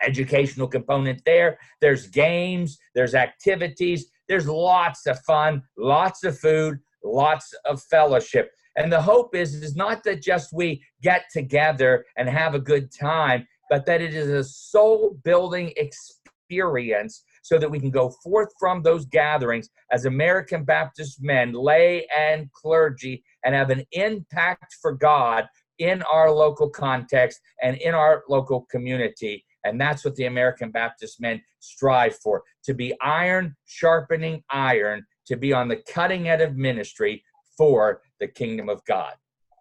educational component there. There's games, there's activities, there's lots of fun, lots of food, lots of fellowship. And the hope is not that just we get together and have a good time, but that it is a soul-building experience so that we can go forth from those gatherings as American Baptist men, lay and clergy, and have an impact for God in our local context and in our local community. And that's what the American Baptist men strive for, to be iron sharpening iron, to be on the cutting edge of ministry for the kingdom of God.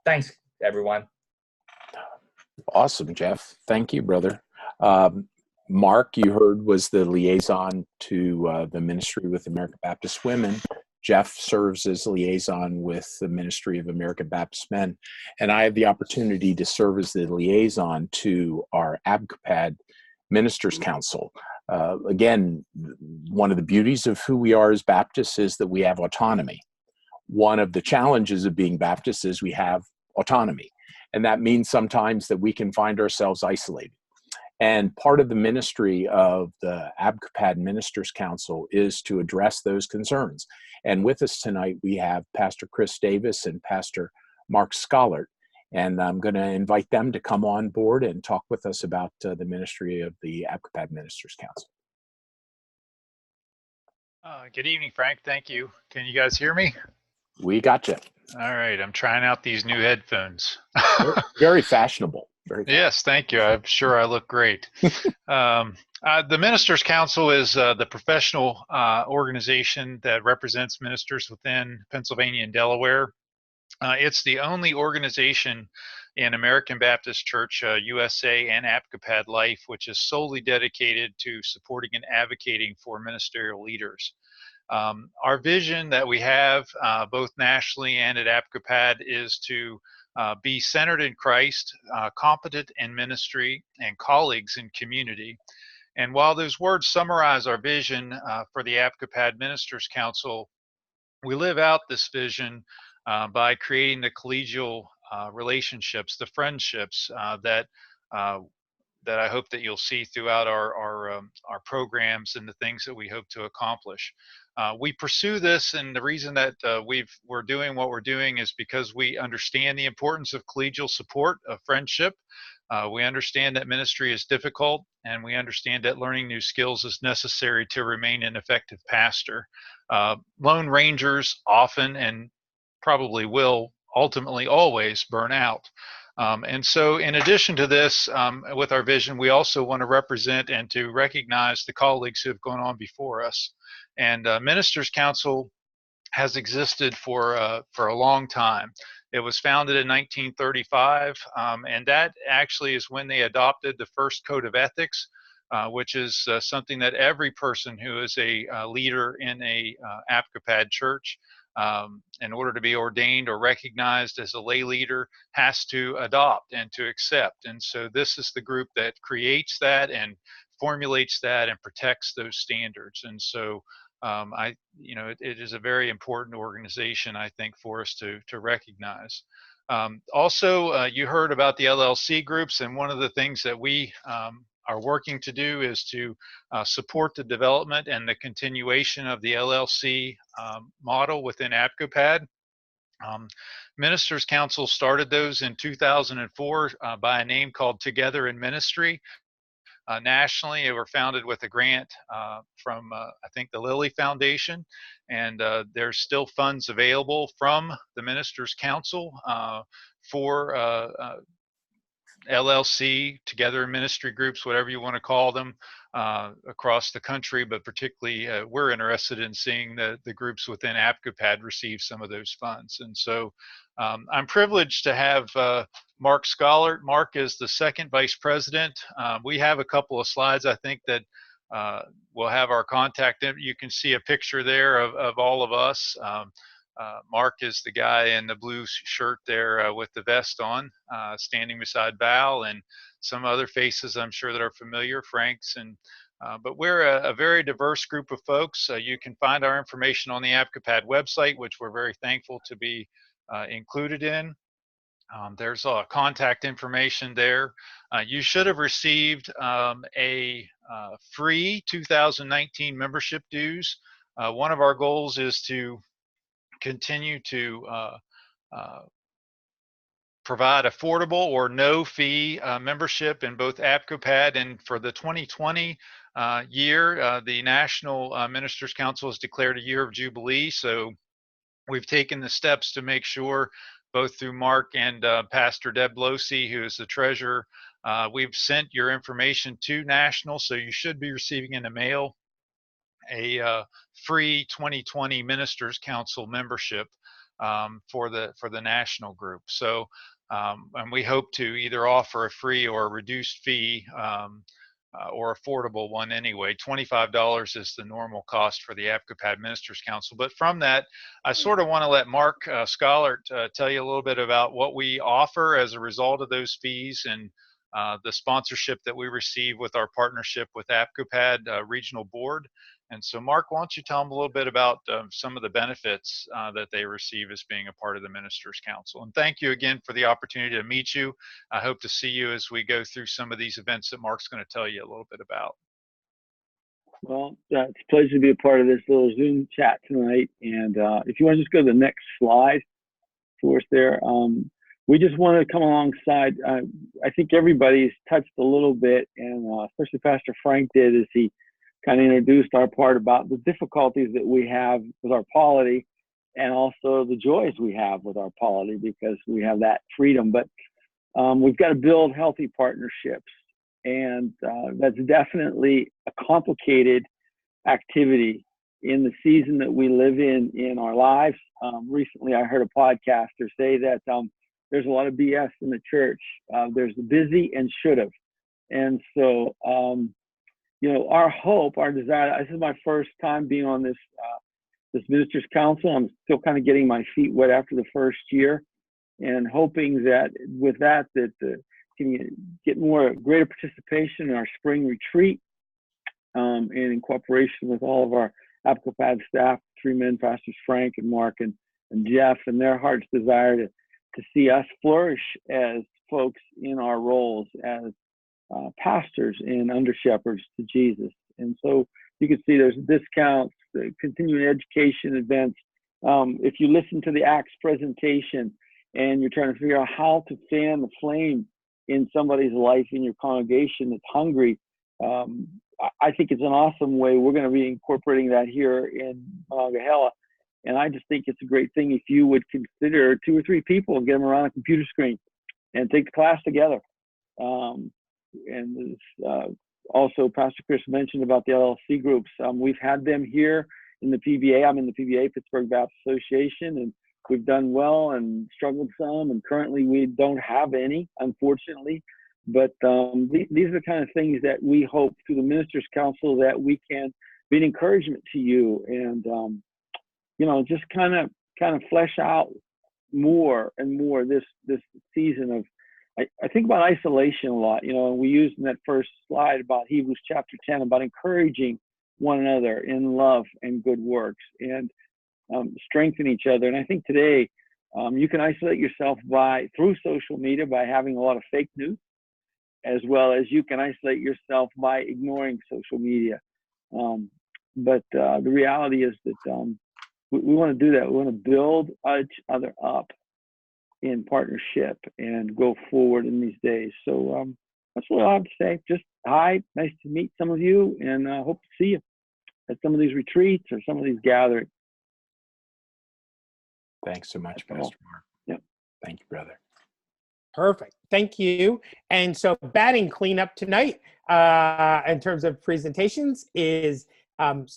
Thanks, everyone. Awesome, Jeff. Thank you, brother. Mark, you heard, was the liaison to the ministry with American Baptist Women. Jeff serves as liaison with the Ministry of American Baptist Men. And I have the opportunity to serve as the liaison to our ABCOPAD Ministers Council. Again, one of the beauties of who we are as Baptists is that we have autonomy. One of the challenges of being Baptist is we have autonomy. And that means sometimes that we can find ourselves isolated. And part of the ministry of the ABCOPAD Ministers Council is to address those concerns. And with us tonight, we have Pastor Chris Davis and Pastor Mark Schollert. And I'm going to invite them to come on board and talk with us about the ministry of the ABCOPAD Ministers Council. Good evening, Frank. Thank you. Can you guys hear me? We got you. All right. I'm trying out these new headphones. Very fashionable. Very fashionable. Yes, thank you. I'm sure I look great. The Ministers Council is the professional organization that represents ministers within Pennsylvania and Delaware. It's the only organization in American Baptist Church USA and ABCOPAD Life which is solely dedicated to supporting and advocating for ministerial leaders. Our vision that we have both nationally and at ABCOPAD is to be centered in Christ, competent in ministry, and colleagues in community. And while those words summarize our vision for the ABCOPAD Ministers Council, we live out this vision by creating the collegial relationships, the friendships that I hope that you'll see throughout our programs and the things that we hope to accomplish. We pursue this, and the reason that we're doing what we're doing is because we understand the importance of collegial support, of friendship. We understand that ministry is difficult, and we understand that learning new skills is necessary to remain an effective pastor. Lone rangers often and probably will ultimately always burn out. And so in addition to this, with our vision, we also want to represent and to recognize the colleagues who have gone on before us. And Ministers Council has existed for a long time. It was founded in 1935, and that actually is when they adopted the first code of ethics, which is something that every person who is a leader in a ABCOPAD church, in order to be ordained or recognized as a lay leader, has to adopt and to accept. And so this is the group that creates that and formulates that and protects those standards. And so it is a very important organization, I think, for us to recognize. Also, you heard about the LLC groups, and one of the things that we are working to do is to support the development and the continuation of the LLC model within ABCOPAD. Ministers Council started those in 2004 by a name called Together in Ministry. Nationally, they were founded with a grant from, I think, the Lilly Foundation, and there's still funds available from the Ministers Council for LLC, Together in Ministry groups, whatever you want to call them, across the country, but particularly we're interested in seeing the groups within ABCOPAD receive some of those funds. And so I'm privileged to have Mark Schollert. Mark is the second vice president. We have a couple of slides, I think, that will have our contact. You can see a picture there of all of us. Mark is the guy in the blue shirt there with the vest on, standing beside Val, and some other faces I'm sure that are familiar, Frank's. And But we're a very diverse group of folks. You can find our information on the ABCOPAD website, which we're very thankful to be included in. There's contact information there. You should have received a free 2019 membership dues. One of our goals is to continue to provide affordable or no fee membership in both ABCOPAD, and for the 2020 year, the National Ministers Council has declared a year of Jubilee. So we've taken the steps to make sure, both through Mark and Pastor Deb Losey, who is the treasurer, we've sent your information to National, so you should be receiving in the mail a free 2020 Ministers Council membership for the National group. So, and we hope to either offer a free or a reduced fee or affordable one anyway. $25 is the normal cost for the ABCOPAD Ministers Council. But from that, I sort of want to let Mark Schollert tell you a little bit about what we offer as a result of those fees and the sponsorship that we receive with our partnership with ABCOPAD Regional Board. And so, Mark, why don't you tell them a little bit about some of the benefits that they receive as being a part of the Ministers Council. And thank you again for the opportunity to meet you. I hope to see you as we go through some of these events that Mark's going to tell you a little bit about. Well, it's a pleasure to be a part of this little Zoom chat tonight. And if you want to just go to the next slide for us there. We just want to come alongside. I think everybody's touched a little bit, and especially Pastor Frank did, as he kind of introduced our part about the difficulties that we have with our polity, and also the joys we have with our polity, because we have that freedom. But we've got to build healthy partnerships, and that's definitely a complicated activity in the season that we live in our lives. Recently, I heard a podcaster say that there's a lot of BS in the church. There's the busy and should have. And so, you know, our hope, our desire, this is my first time being on this Ministers Council. I'm still kind of getting my feet wet after the first year, and hoping that with that can get greater participation in our spring retreat, and in cooperation with all of our ABCOPAD staff, three men, Pastors Frank and Mark and Jeff, and their heart's desire to see us flourish as folks in our roles as pastors and under shepherds to Jesus. And so you can see there's discounts, continuing education events. If you listen to the Acts presentation and you're trying to figure out how to fan the flame in somebody's life in your congregation that's hungry, I think it's an awesome way. We're going to be incorporating that here in Monongahela. And I just think it's a great thing if you would consider 2 or 3 people and get them around a computer screen and take the class together. And also, Pastor Chris mentioned about the LLC groups. We've had them here in the PBA. I'm in the PBA, Pittsburgh Baptist Association, and we've done well and struggled some. And currently, we don't have any, unfortunately. But these are the kind of things that we hope through the Ministers Council that we can be an encouragement to you, and you know, just kind of flesh out more and more this season of. I think about isolation a lot, you know, and we used in that first slide about Hebrews chapter 10 about encouraging one another in love and good works, and strengthen each other. And I think today you can isolate yourself through social media by having a lot of fake news, as well as you can isolate yourself by ignoring social media. But the reality is that we want to do that. We want to build each other up in partnership and go forward in these days. So that's what I have to say. Just hi, nice to meet some of you, and hope to see you at some of these retreats or some of these gatherings. Thanks so much, Pastor Mark. Yep. Thank you, brother. Perfect. Thank you. And so batting cleanup tonight in terms of presentations is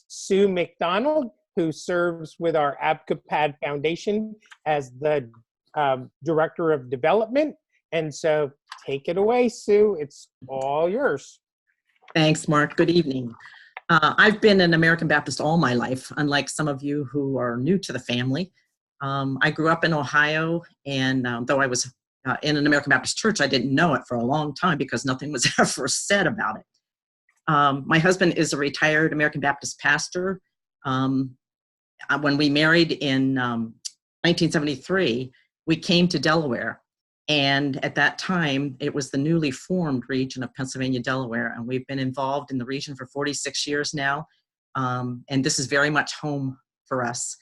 Sue McDonald, who serves with our ABCOPAD Foundation as the Director of Development. And so take it away, Sue. It's all yours. Thanks, Mark. Good evening. I've been an American Baptist all my life, unlike some of you who are new to the family. I grew up in Ohio, and though I was in an American Baptist church, I didn't know it for a long time because nothing was ever said about it. My husband is a retired American Baptist pastor. When we married in 1973, we came to Delaware. And at that time, it was the newly formed region of Pennsylvania, Delaware. And we've been involved in the region for 46 years now. And this is very much home for us.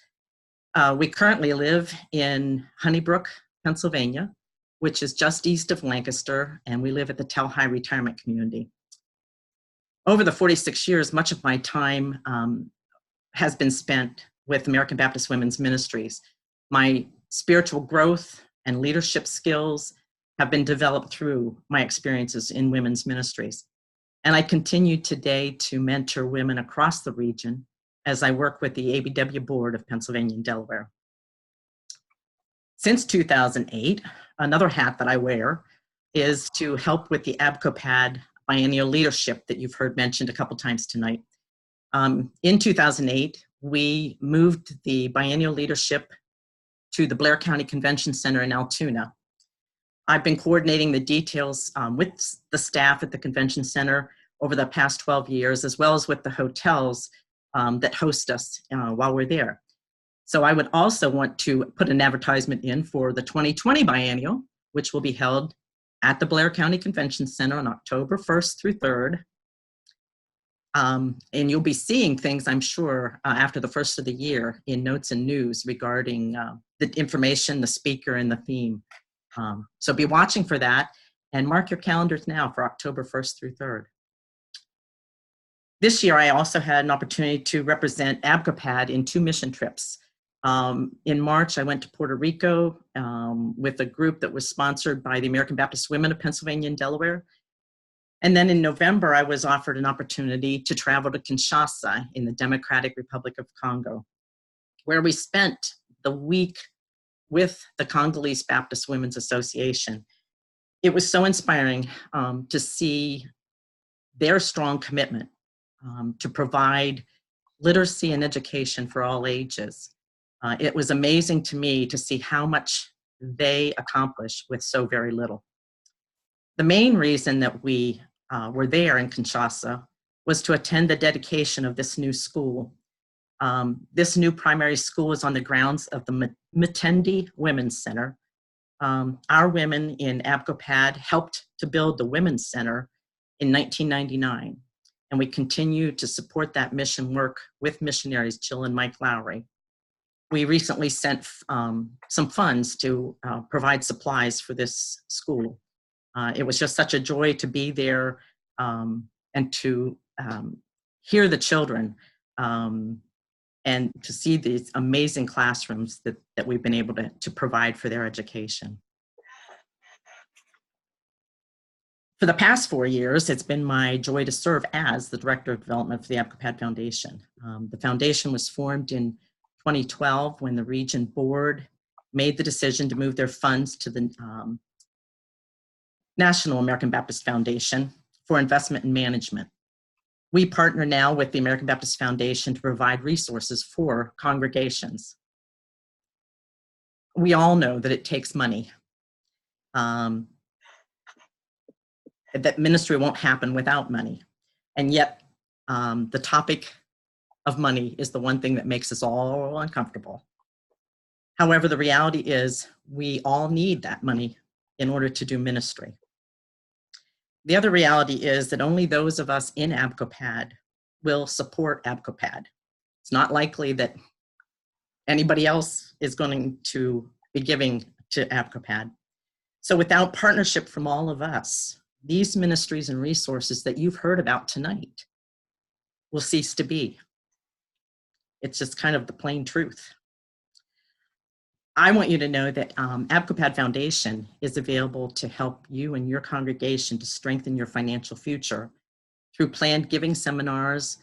We currently live in Honeybrook, Pennsylvania, which is just east of Lancaster. And we live at the Telhigh Retirement Community. Over the 46 years, much of my time has been spent with American Baptist Women's Ministries. My spiritual growth and leadership skills have been developed through my experiences in women's ministries. And I continue today to mentor women across the region as I work with the ABW Board of Pennsylvania and Delaware. Since 2008, another hat that I wear is to help with the ABCOPAD biennial leadership that you've heard mentioned a couple times tonight. In 2008, we moved the biennial leadership to the Blair County Convention Center in Altoona. I've been coordinating the details with the staff at the convention center over the past 12 years, as well as with the hotels that host us while we're there. So I would also want to put an advertisement in for the 2020 biennial, which will be held at the Blair County Convention Center on October 1st through 3rd. And you'll be seeing things, I'm sure, after the first of the year in notes and news regarding the information, the speaker, and the theme. So be watching for that and mark your calendars now for October 1st through 3rd. This year, I also had an opportunity to represent ABCOPAD in 2 mission trips. In March, I went to Puerto Rico with a group that was sponsored by the American Baptist Women of Pennsylvania and Delaware. And then in November, I was offered an opportunity to travel to Kinshasa in the Democratic Republic of Congo, where we spent the week with the Congolese Baptist Women's Association. It was so inspiring to see their strong commitment to provide literacy and education for all ages. It was amazing to me to see how much they accomplish with so very little. The main reason that we were there in Kinshasa was to attend the dedication of this new school. This new primary school is on the grounds of the Mtendi Women's Center. Our women in ABCOPAD helped to build the Women's Center in 1999, and we continue to support that mission work with missionaries Jill and Mike Lowry. We recently sent some funds to provide supplies for this school. It was just such a joy to be there and to hear the children and to see these amazing classrooms that we've been able to provide for their education. For the past 4 years, it's been my joy to serve as the Director of Development for the ABCOPAD Foundation. The foundation was formed in 2012 when the region board made the decision to move their funds to the National American Baptist Foundation for investment and management. We partner now with the American Baptist Foundation to provide resources for congregations. We all know that it takes money. That ministry won't happen without money. And yet the topic of money is the one thing that makes us all uncomfortable. However, the reality is we all need that money in order to do ministry. The other reality is that only those of us in ABCOPAD will support ABCOPAD. It's not likely that anybody else is going to be giving to ABCOPAD. So without partnership from all of us, these ministries and resources that you've heard about tonight will cease to be. It's just kind of the plain truth. I want you to know that ABCOPAD Foundation is available to help you and your congregation to strengthen your financial future through planned giving seminars,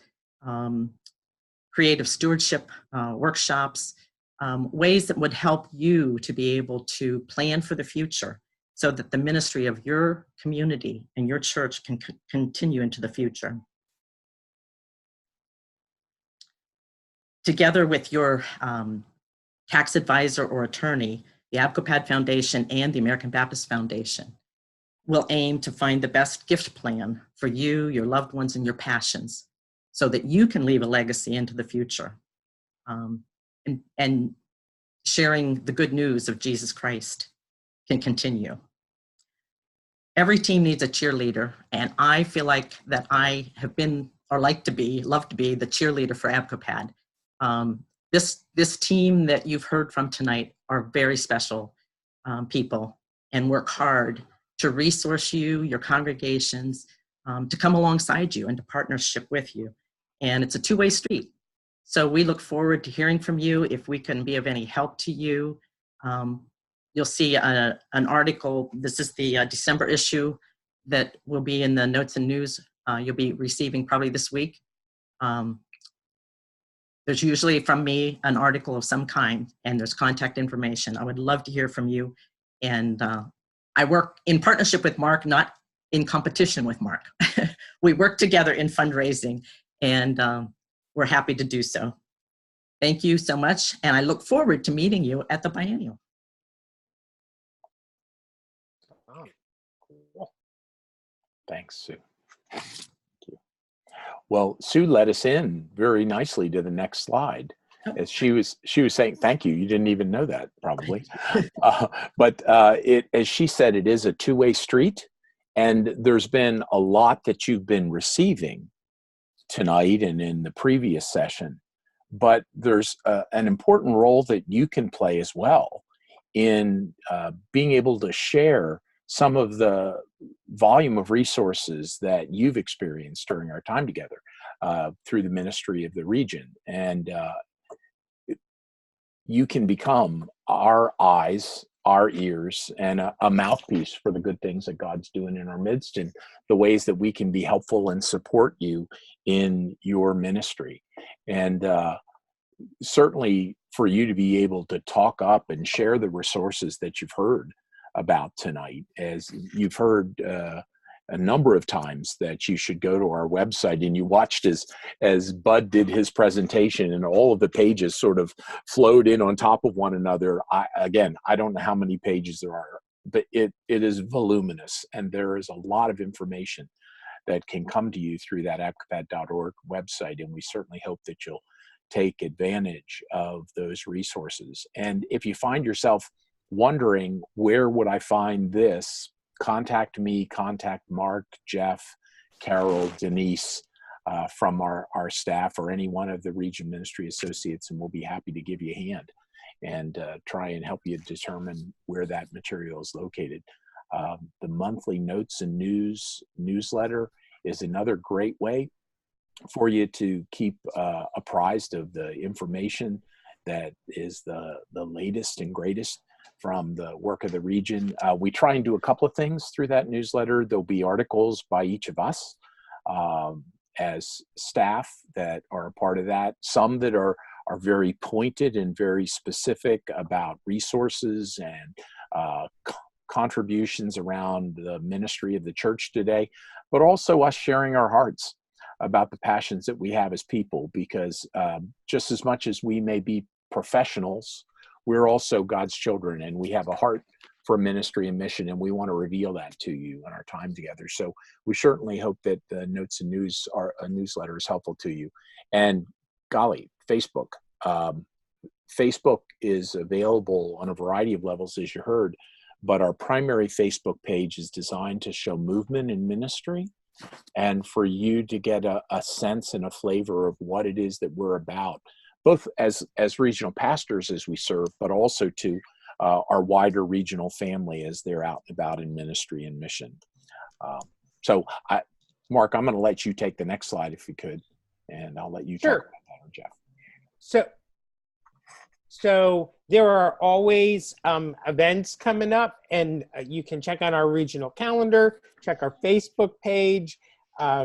creative stewardship workshops, ways that would help you to be able to plan for the future so that the ministry of your community and your church can continue into the future. Together with your tax advisor or attorney, the ABCOPAD Foundation and the American Baptist Foundation will aim to find the best gift plan for you, your loved ones, and your passions so that you can leave a legacy into the future. And sharing the good news of Jesus Christ can continue. Every team needs a cheerleader, and I feel like that I have been, or love to be the cheerleader for ABCOPAD. This team that you've heard from tonight are very special people and work hard to resource you, your congregations, to come alongside you and to partnership with you. And it's a two-way street. So we look forward to hearing from you if we can be of any help to you. You'll see an article. This is the December issue that will be in the Notes and News you'll be receiving probably this week. There's usually from me an article of some kind, and there's contact information. I would love to hear from you. And I work in partnership with Mark, not in competition with Mark. We work together in fundraising, and we're happy to do so. Thank you so much, and I look forward to meeting you at the biennial. Thanks, Sue. Thank you. Well, Sue led us in very nicely to the next slide. As she was saying, thank you. You didn't even know that, probably. But as she said, it is a two-way street, and there's been a lot that you've been receiving tonight and in the previous session. But there's an important role that you can play as well in being able to share some of the volume of resources that you've experienced during our time together through the ministry of the region. And you can become our eyes, our ears, and a mouthpiece for the good things that God's doing in our midst and the ways that we can be helpful and support you in your ministry. And certainly for you to be able to talk up and share the resources that you've heard about tonight, as you've heard a number of times that you should go to our website, and you watched as Bud did his presentation and all of the pages sort of flowed in on top of one another. I don't know how many pages there are, but it is voluminous, and there is a lot of information that can come to you through that abcopad.org website, and we certainly hope that you'll take advantage of those resources. And if you find yourself wondering, where would I find this? Contact me, contact Mark, Jeff, Carol, Denise from our staff, or any one of the region ministry associates, and we'll be happy to give you a hand and try and help you determine where that material is located. The monthly Notes and News newsletter is another great way for you to keep apprised of the information that is the latest and greatest from the work of the region. We try and do a couple of things through that newsletter. There'll be articles by each of us as staff that are a part of that. Some that are very pointed and very specific about resources and contributions around the ministry of the church today, but also us sharing our hearts about the passions that we have as people, because just as much as we may be professionals, we're also God's children, and we have a heart for ministry and mission, and we want to reveal that to you in our time together. So we certainly hope that the Notes and News newsletter is helpful to you. And golly, Facebook. Facebook is available on a variety of levels, as you heard, but our primary Facebook page is designed to show movement in ministry and for you to get a sense and a flavor of what it is that we're about, both as regional pastors as we serve, but also to our wider regional family as they're out and about in ministry and mission. Mark, I'm going to let you take the next slide if you could, and I'll let you talk about that, or Jeff. So there are always events coming up, and you can check on our regional calendar, check our Facebook page,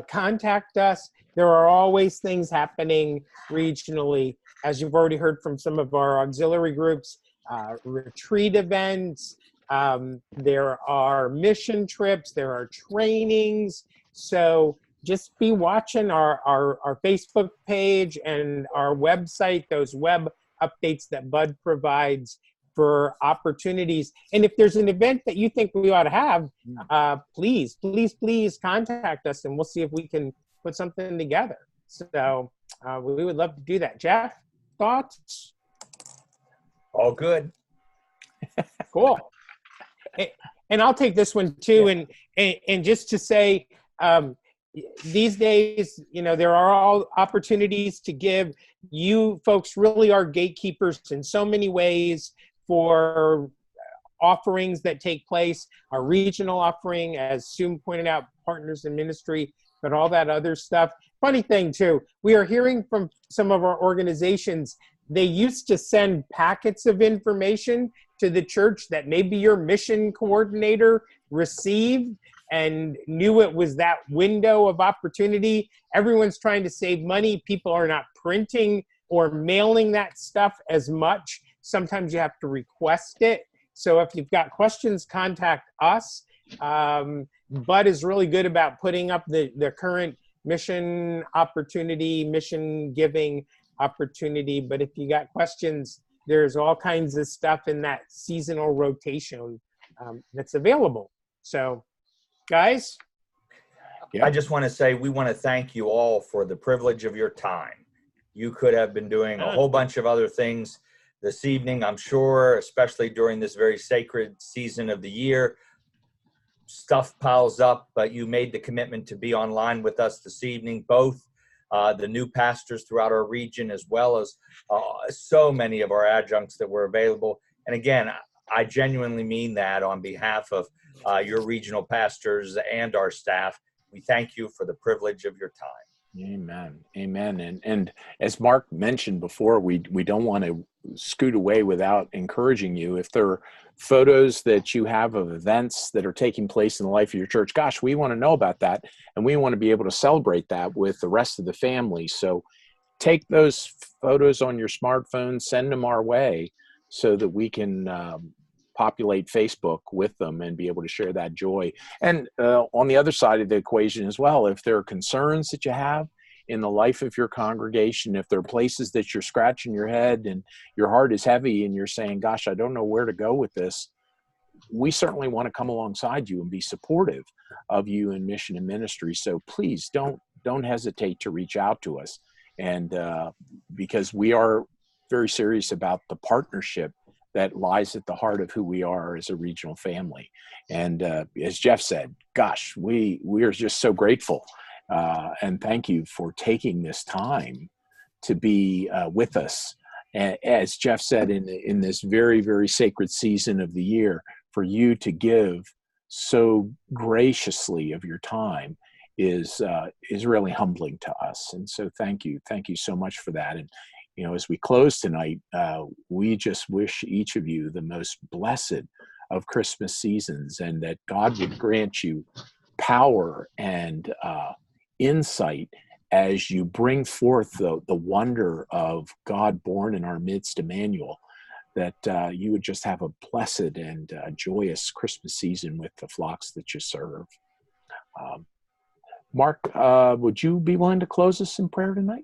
contact us. There are always things happening regionally. As you've already heard from some of our auxiliary groups, retreat events, there are mission trips, there are trainings. So just be watching our Facebook page and our website, those web updates that Bud provides, for opportunities. And if there's an event that you think we ought to have, please contact us, and we'll see if we can put something together. So we would love to do that. Jeff, thoughts? All good. Cool. And I'll take this one too. And just to say, these days, there are all opportunities to give. You folks really are gatekeepers in so many ways for offerings that take place. Our regional offering, as Sue pointed out, partners in ministry, but all that other stuff. Funny thing too, we are hearing from some of our organizations, they used to send packets of information to the church that maybe your mission coordinator received and knew it was that window of opportunity. Everyone's trying to save money. People are not printing or mailing that stuff as much. Sometimes you have to request it. So if you've got questions, contact us. Bud is really good about putting up the current mission opportunity, mission giving opportunity. But if you got questions, there's all kinds of stuff in that seasonal rotation that's available. So guys? I just want to say we want to thank you all for the privilege of your time. You could have been doing a whole bunch of other things this evening, I'm sure, especially during this very sacred season of the year. Stuff piles up, but you made the commitment to be online with us this evening, both the new pastors throughout our region, as well as so many of our adjuncts that were available. And again, I genuinely mean that on behalf of your regional pastors and our staff. We thank you for the privilege of your time. Amen. Amen. And as Mark mentioned before, we don't want to scoot away without encouraging you. If there are photos that you have of events that are taking place in the life of your church, gosh, we want to know about that. And we want to be able to celebrate that with the rest of the family. So take those photos on your smartphone, send them our way so that we can populate Facebook with them and be able to share that joy. And on the other side of the equation as well, if there are concerns that you have in the life of your congregation, if there are places that you're scratching your head and your heart is heavy and you're saying, gosh, I don't know where to go with this, we certainly want to come alongside you and be supportive of you in mission and ministry. So please don't hesitate to reach out to us. And because we are very serious about the partnership that lies at the heart of who we are as a regional family. And as Jeff said, gosh, we are just so grateful. And thank you for taking this time to be with us. And as Jeff said, in this very, very sacred season of the year, for you to give so graciously of your time is really humbling to us. And so thank you so much for that. And as we close tonight, we just wish each of you the most blessed of Christmas seasons, and that God would grant you power and insight as you bring forth the wonder of God born in our midst, Emmanuel, that you would just have a blessed and joyous Christmas season with the flocks that you serve. Mark, would you be willing to close us in prayer tonight?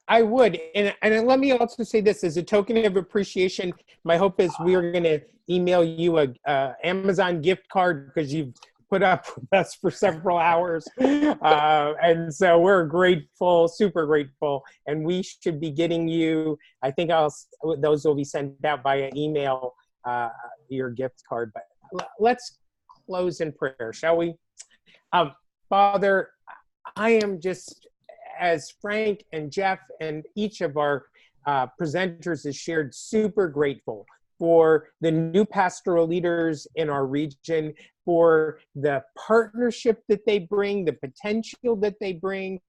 I would. And let me also say this as a token of appreciation. My hope is we are going to email you a Amazon gift card because you've put up with us for several hours. And so we're grateful, super grateful. And we should be getting you, I think those will be sent out via email, your gift card. But let's close in prayer, shall we? Father, I am just, as Frank and Jeff and each of our presenters has shared, super grateful for the new pastoral leaders in our region, for the partnership that they bring, the potential that they bring,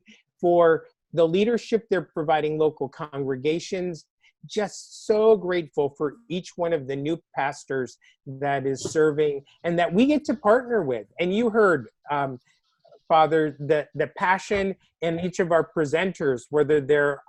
for the leadership they're providing local congregations. Just so grateful for each one of the new pastors that is serving and that we get to partner with. And you heard, Father, the passion in each of our presenters, whether they're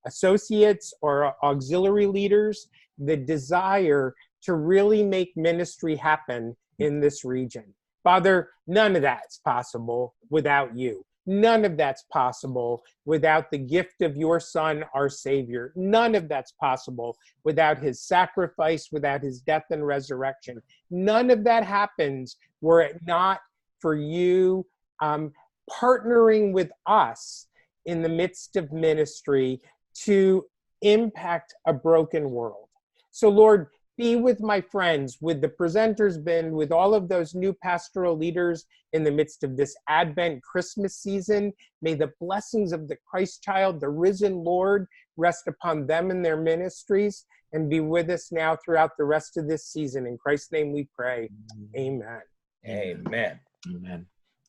associates or auxiliary leaders, the desire to really make ministry happen in this region. Father, none of that's possible without you. None of that's possible without the gift of your Son, our Savior. None of that's possible without his sacrifice, without his death and resurrection. None of that happens were it not for you partnering with us in the midst of ministry to impact a broken world. So Lord, be with my friends, with the presenters bin, with all of those new pastoral leaders in the midst of this Advent Christmas season. May the blessings of the Christ child, the risen Lord, rest upon them and their ministries and be with us now throughout the rest of this season. In Christ's name we pray. Amen. Amen. Amen.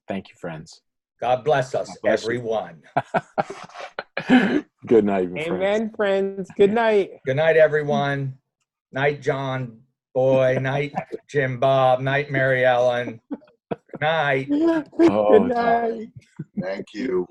Thank you, friends. God bless us, God bless you. everyone. Good night, my friends. Amen, friends. Good night. Good night, everyone. Night, John Boy. Night, Jim Bob. Night, Mary Ellen. Good night. Oh, Good night. Thank you.